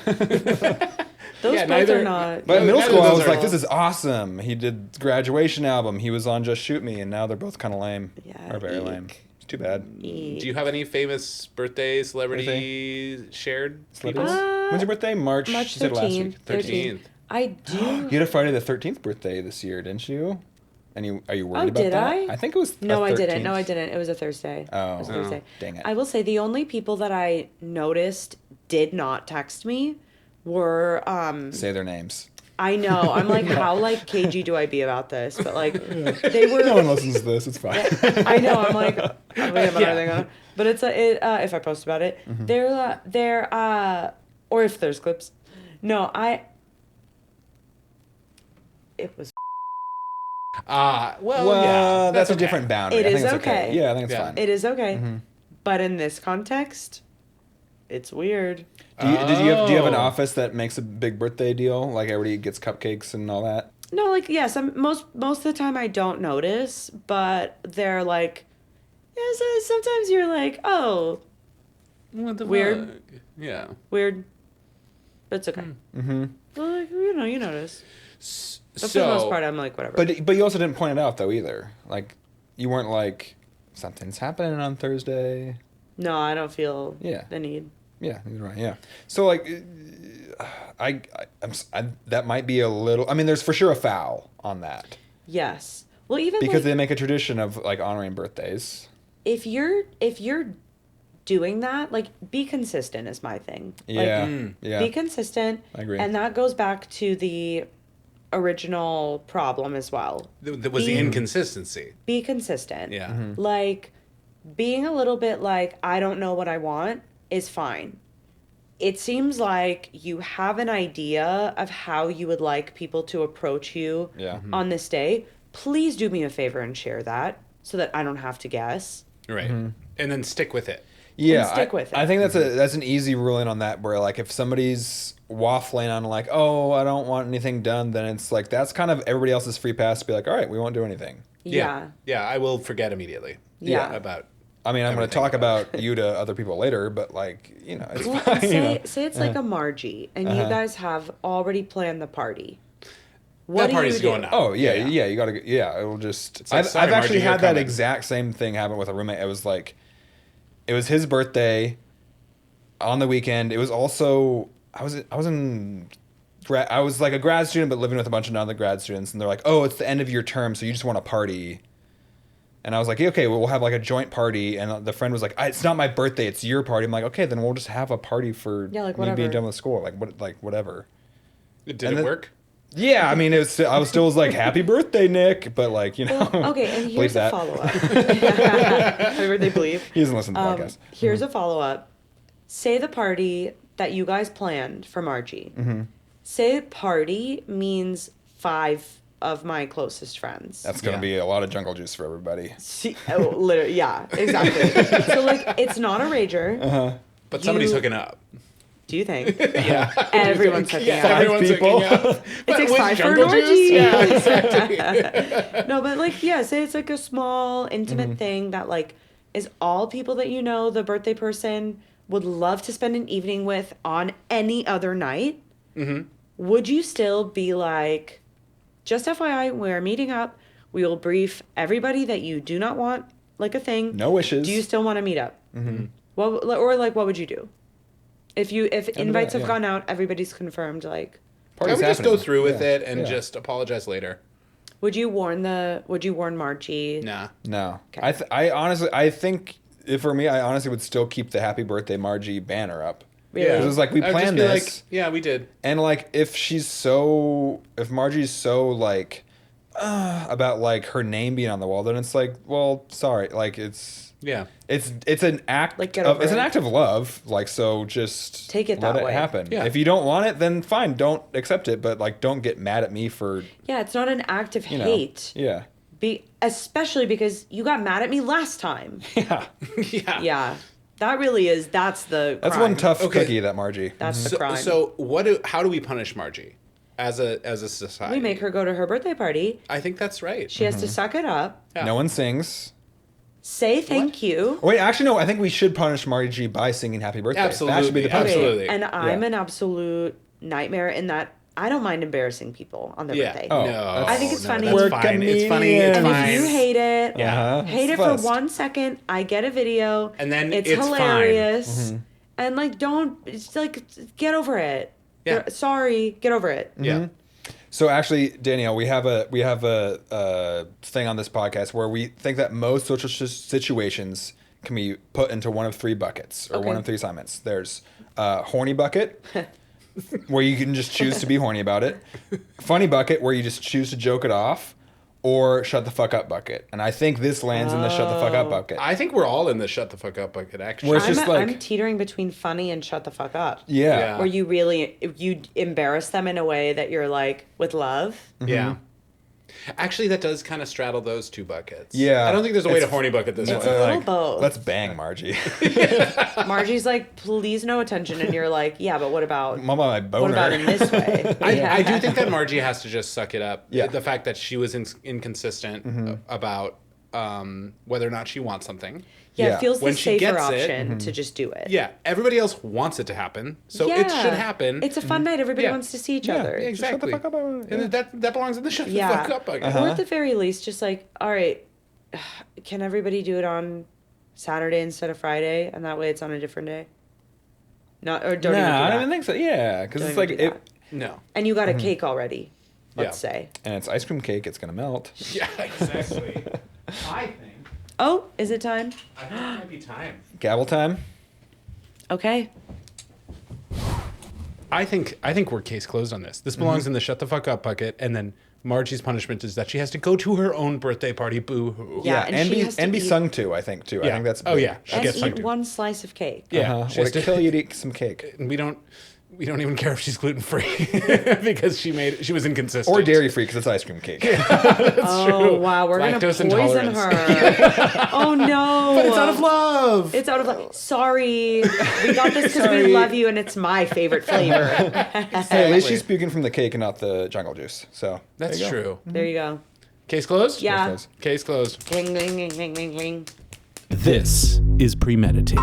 Speaker 3: Those
Speaker 1: Yeah,
Speaker 3: both
Speaker 1: neither-
Speaker 3: are not.
Speaker 2: But in middle
Speaker 1: Neither
Speaker 2: school,
Speaker 1: of
Speaker 2: I
Speaker 1: those
Speaker 2: was
Speaker 1: are-
Speaker 2: like, "This is awesome." He did graduation album. He was on Just Shoot Me, and now they're both kind of lame.
Speaker 3: Yeah,
Speaker 2: Or very
Speaker 3: eek.
Speaker 2: lame. It's too bad.
Speaker 1: Do you have any famous birthday celebrity shared people?
Speaker 2: When's your birthday? March.
Speaker 3: March
Speaker 2: You said last
Speaker 3: 13th.
Speaker 2: week.
Speaker 1: 13th.
Speaker 3: I do.
Speaker 2: You had a Friday the 13th birthday this year, didn't you? And are you worried
Speaker 3: Oh,
Speaker 2: about
Speaker 3: did
Speaker 2: that?
Speaker 3: I?
Speaker 2: I think it was.
Speaker 3: No,
Speaker 2: a
Speaker 3: I didn't.
Speaker 2: 13th.
Speaker 3: No, I didn't. It was a Thursday.
Speaker 2: Oh.
Speaker 3: It was a Thursday.
Speaker 2: Dang it.
Speaker 3: I will say the only people that I noticed did not text me were
Speaker 2: Say their names.
Speaker 3: I know. I'm like, how like cagey do I be about this? But like they were
Speaker 2: No one listens to this. It's fine.
Speaker 3: I know. I'm like, we have another thing on. But it's if I post about it,
Speaker 2: Mm-hmm.
Speaker 3: they're or if there's clips. No, it was.
Speaker 1: Well, yeah.
Speaker 2: that's a
Speaker 1: okay.
Speaker 2: different boundary.
Speaker 3: It
Speaker 2: I think
Speaker 3: is
Speaker 2: it's
Speaker 3: okay.
Speaker 2: Yeah, I think it's
Speaker 1: Yeah.
Speaker 2: fine.
Speaker 3: It is okay,
Speaker 2: Mm-hmm.
Speaker 3: but in this context, it's weird.
Speaker 2: Do you have an
Speaker 1: Oh.
Speaker 2: office that makes a big birthday deal? Like everybody gets cupcakes and all that?
Speaker 3: No, like yes, most of the time I don't notice, but they're like, yeah. So sometimes you're like, oh,
Speaker 1: What the
Speaker 3: Weird.
Speaker 1: fuck? Yeah.
Speaker 3: weird, but it's okay.
Speaker 2: Mm-hmm.
Speaker 3: Well, like you notice. But
Speaker 1: So,
Speaker 3: for the most part, I'm like whatever.
Speaker 2: But you also didn't point it out though either. Like you weren't like something's happening on Thursday.
Speaker 3: no, I don't feel
Speaker 2: Yeah.
Speaker 3: the need.
Speaker 2: Yeah, you're right. Yeah. So like, that might be a little. I mean, there's for sure a foul on that
Speaker 3: Yes. Well, even
Speaker 2: because
Speaker 3: like,
Speaker 2: they make a tradition of like honoring birthdays.
Speaker 3: if you're doing that, like, be consistent is my thing.
Speaker 2: Yeah.
Speaker 3: Like,
Speaker 2: Yeah.
Speaker 3: be consistent.
Speaker 2: I agree.
Speaker 3: And that goes back to the original problem as well.
Speaker 1: That was the inconsistency.
Speaker 3: Be consistent.
Speaker 1: Yeah.
Speaker 3: Like, being a little bit like, I don't know what I want is fine. It seems like you have an idea of how you would like people to approach you on this day. Please do me a favor and share that so that I don't have to guess.
Speaker 1: Right. And then stick with it.
Speaker 2: Yeah,
Speaker 3: And stick with it.
Speaker 2: I think that's an easy ruling on that. Where like if somebody's waffling on like, oh, I don't want anything done, then it's like that's kind of everybody else's free pass to be like, all right, we won't do anything.
Speaker 3: Yeah.
Speaker 1: Yeah, I will forget immediately.
Speaker 3: Yeah.
Speaker 1: About.
Speaker 2: I mean, I'm going to
Speaker 1: everything
Speaker 2: talk about you to other people later, but like, you know, it's
Speaker 3: Well,
Speaker 2: fine.
Speaker 3: say it's like a Margie, and you guys have already planned the party. What
Speaker 1: That
Speaker 3: do
Speaker 1: party's
Speaker 3: you do?
Speaker 1: going up.
Speaker 2: Oh yeah, you got to. Yeah, it'll just.
Speaker 1: It's like,
Speaker 2: I've
Speaker 1: sorry,
Speaker 2: actually
Speaker 1: Margie, you're
Speaker 2: had that
Speaker 1: coming.
Speaker 2: exact same thing happen with a roommate. It was like, it was his birthday on the weekend. It was also I was like a grad student, but living with a bunch of non-grad students, and they're like, oh, it's the end of your term, so you just want a party. And I was like, okay, well, we'll have like a joint party. And the friend was like, it's not my birthday, it's your party. I'm like, okay, then we'll just have a party for
Speaker 3: like,
Speaker 2: me being
Speaker 3: whatever.
Speaker 2: done with school, whatever.
Speaker 1: Did
Speaker 2: And
Speaker 1: it
Speaker 2: then-
Speaker 1: work?
Speaker 2: Yeah, I mean, I was still was like, happy birthday, Nick, but like, you know.
Speaker 3: Well, okay, and here's
Speaker 2: bleep
Speaker 3: a
Speaker 2: that.
Speaker 3: follow-up. However they believe.
Speaker 2: He doesn't listen to the podcast.
Speaker 3: Here's a follow-up. Say the party that you guys planned for Margie. Say party means 5 of my closest friends.
Speaker 2: That's going to be a lot of jungle juice for everybody.
Speaker 3: Literally, yeah, exactly. So, like, it's not a rager.
Speaker 1: But somebody's
Speaker 3: You-
Speaker 1: hooking up.
Speaker 3: Do you think?
Speaker 1: Yeah.
Speaker 3: Everyone's hooking up.
Speaker 1: Everyone's
Speaker 2: people.
Speaker 1: hooking up.
Speaker 3: It takes
Speaker 1: with
Speaker 3: 5 for an
Speaker 1: jungle
Speaker 3: orgy.
Speaker 1: juice? Yeah, exactly.
Speaker 3: No, but like, yeah, say it's like a small, intimate thing that like is all people that you know, the birthday person would love to spend an evening with on any other night. Would you still be like, just FYI, we're meeting up. We will brief everybody that you do not want like a thing.
Speaker 2: No wishes.
Speaker 3: Do you still want to meet up? What would you do? If invites have gone out, everybody's confirmed. Like,
Speaker 1: I
Speaker 2: Party's
Speaker 1: would just go
Speaker 2: happening.
Speaker 1: through with
Speaker 2: Yeah.
Speaker 1: it and
Speaker 2: Yeah.
Speaker 1: just apologize later.
Speaker 3: would you warn Margie?
Speaker 1: Nah.
Speaker 2: No.
Speaker 3: Okay.
Speaker 2: I honestly think for me, I honestly would still keep the Happy Birthday Margie banner up.
Speaker 3: Really?
Speaker 2: Because it was like, we
Speaker 1: I would just
Speaker 2: planned
Speaker 1: be
Speaker 2: this.
Speaker 1: like, yeah, we did.
Speaker 2: And like, if Margie's so like, about like her name being on the wall, then it's like, well, sorry. Like
Speaker 1: Yeah.
Speaker 2: it's an act
Speaker 3: Like, get
Speaker 2: of,
Speaker 3: over
Speaker 2: it's an
Speaker 3: it.
Speaker 2: act of love. Like, so just
Speaker 3: Take it
Speaker 2: let
Speaker 3: that
Speaker 2: it
Speaker 3: way.
Speaker 2: happen.
Speaker 1: Yeah.
Speaker 2: If you don't want it, then fine. Don't accept it. But like, don't get mad at me for,
Speaker 3: Yeah, it's not an act of
Speaker 2: you know,
Speaker 3: hate.
Speaker 2: yeah.
Speaker 3: Especially because you got mad at me last time.
Speaker 2: Yeah.
Speaker 1: Yeah.
Speaker 3: Yeah. That's the
Speaker 2: That's
Speaker 3: crime.
Speaker 2: one tough
Speaker 1: Okay.
Speaker 2: cookie, that Margie.
Speaker 3: That's the
Speaker 1: So,
Speaker 3: crime.
Speaker 1: how do we punish Margie as a society?
Speaker 3: We make her go to her birthday party.
Speaker 1: I think that's right.
Speaker 3: She has to suck it up,
Speaker 1: Yeah.
Speaker 2: No one sings.
Speaker 3: say thank you.
Speaker 2: Wait, actually, no. I think we should punish Margie by singing "Happy Birthday." That should be
Speaker 1: Absolutely,
Speaker 2: the punishment.
Speaker 1: absolutely.
Speaker 3: And I'm
Speaker 2: Yeah.
Speaker 3: an absolute nightmare in that I don't mind embarrassing people on their
Speaker 1: Yeah.
Speaker 3: birthday.
Speaker 2: Oh,
Speaker 1: No.
Speaker 3: I think it's funny.
Speaker 1: That's
Speaker 2: We're
Speaker 1: fine. It's funny. It's
Speaker 3: And
Speaker 1: fine.
Speaker 3: if you hate it,
Speaker 1: Yeah.
Speaker 3: hate it
Speaker 2: It's
Speaker 3: for
Speaker 2: best.
Speaker 3: 1 second, I get a video.
Speaker 1: And then
Speaker 3: it's
Speaker 1: it's fine.
Speaker 3: hilarious. And like, it's like, get over it.
Speaker 1: Yeah.
Speaker 3: Sorry, get over it.
Speaker 1: Yeah.
Speaker 2: So actually, Danielle, we have a thing on this podcast where we think that most social situations can be put into one of 3 buckets or
Speaker 3: Okay.
Speaker 2: one of 3 assignments. There's horny bucket, where you can just choose to be horny about it. Funny bucket, where you just choose to joke it off. Or shut the fuck up bucket. And I think this lands in the shut the fuck up bucket.
Speaker 1: I think we're all in the shut the fuck up bucket, actually.
Speaker 2: Where it's just like,
Speaker 3: I'm teetering between funny and shut the fuck up.
Speaker 2: yeah.
Speaker 1: Yeah.
Speaker 3: Where you embarrass them in a way that you're like, with love.
Speaker 1: Yeah. Actually, that does kind of straddle those 2 buckets.
Speaker 2: Yeah.
Speaker 1: I don't think there's a way to
Speaker 2: It's-
Speaker 1: horny bucket this
Speaker 3: It's
Speaker 1: one.
Speaker 3: a little both.
Speaker 2: Let's bang, Margie.
Speaker 3: Margie's like, please no attention. And you're like, yeah, but what about,
Speaker 2: Mama, my boner.
Speaker 3: what about in this way?
Speaker 1: I do think that Margie has to just suck it up.
Speaker 2: Yeah.
Speaker 1: The fact that she was inconsistent about whether or not she wants something.
Speaker 3: Yeah,
Speaker 2: Yeah.
Speaker 3: it feels
Speaker 1: When
Speaker 3: the
Speaker 1: she
Speaker 3: safer
Speaker 1: gets it-
Speaker 3: option to just do it.
Speaker 1: Yeah. Everybody else wants it to happen. So it should happen.
Speaker 3: It's a fun night. Everybody
Speaker 1: Yeah.
Speaker 3: wants to see each
Speaker 2: Yeah,
Speaker 3: other.
Speaker 1: Exactly.
Speaker 2: Shut the fuck up.
Speaker 1: And that belongs in the shut
Speaker 3: Yeah.
Speaker 1: the fuck up bucket.
Speaker 3: Or at the very least, just like, all right, can everybody do it on Saturday instead of Friday? And that way it's on a different day? Don't even do
Speaker 2: I
Speaker 3: that.
Speaker 2: don't even think so. Yeah, because
Speaker 3: Don't
Speaker 2: it's
Speaker 3: even
Speaker 2: like,
Speaker 3: do
Speaker 2: it,
Speaker 3: that.
Speaker 1: No.
Speaker 3: And you got a cake already, let's
Speaker 1: Yeah.
Speaker 3: say.
Speaker 2: and it's ice cream cake, it's going to melt.
Speaker 1: Yeah, exactly. I think
Speaker 3: Oh, is it time?
Speaker 1: it might be time.
Speaker 2: Gavel time.
Speaker 3: Okay.
Speaker 1: I think we're case closed on this. This belongs in the shut the fuck up bucket, and then Margie's punishment is that she has to go to her own birthday party. Boo hoo.
Speaker 3: Yeah, and she has to
Speaker 2: be
Speaker 3: eat-
Speaker 2: sung to. I think too. I
Speaker 1: Yeah.
Speaker 2: think that's
Speaker 1: Oh,
Speaker 2: big.
Speaker 1: yeah. She
Speaker 3: And
Speaker 1: gets
Speaker 3: eat
Speaker 1: fucked.
Speaker 3: one slice of cake.
Speaker 1: Yeah. She has
Speaker 2: Would it kill you to eat some cake?
Speaker 1: And we don't even care if she's gluten free because she was inconsistent.
Speaker 2: Or dairy free because it's ice cream cake.
Speaker 3: Oh wow, we're
Speaker 1: Lactose
Speaker 3: gonna poison
Speaker 1: intolerance.
Speaker 3: her. Oh no!
Speaker 1: But it's out of love.
Speaker 3: It's out of love. Sorry, we got this because we love you, and it's my favorite flavor.
Speaker 2: Hey, at least she's puking from the cake and not the jungle juice. So
Speaker 1: That's
Speaker 2: there you go.
Speaker 1: true.
Speaker 3: There you go.
Speaker 1: Case closed?
Speaker 3: Yeah.
Speaker 1: Case closed.
Speaker 3: Ring, ring, ring, ring, ring, ring.
Speaker 4: This is Premeditated.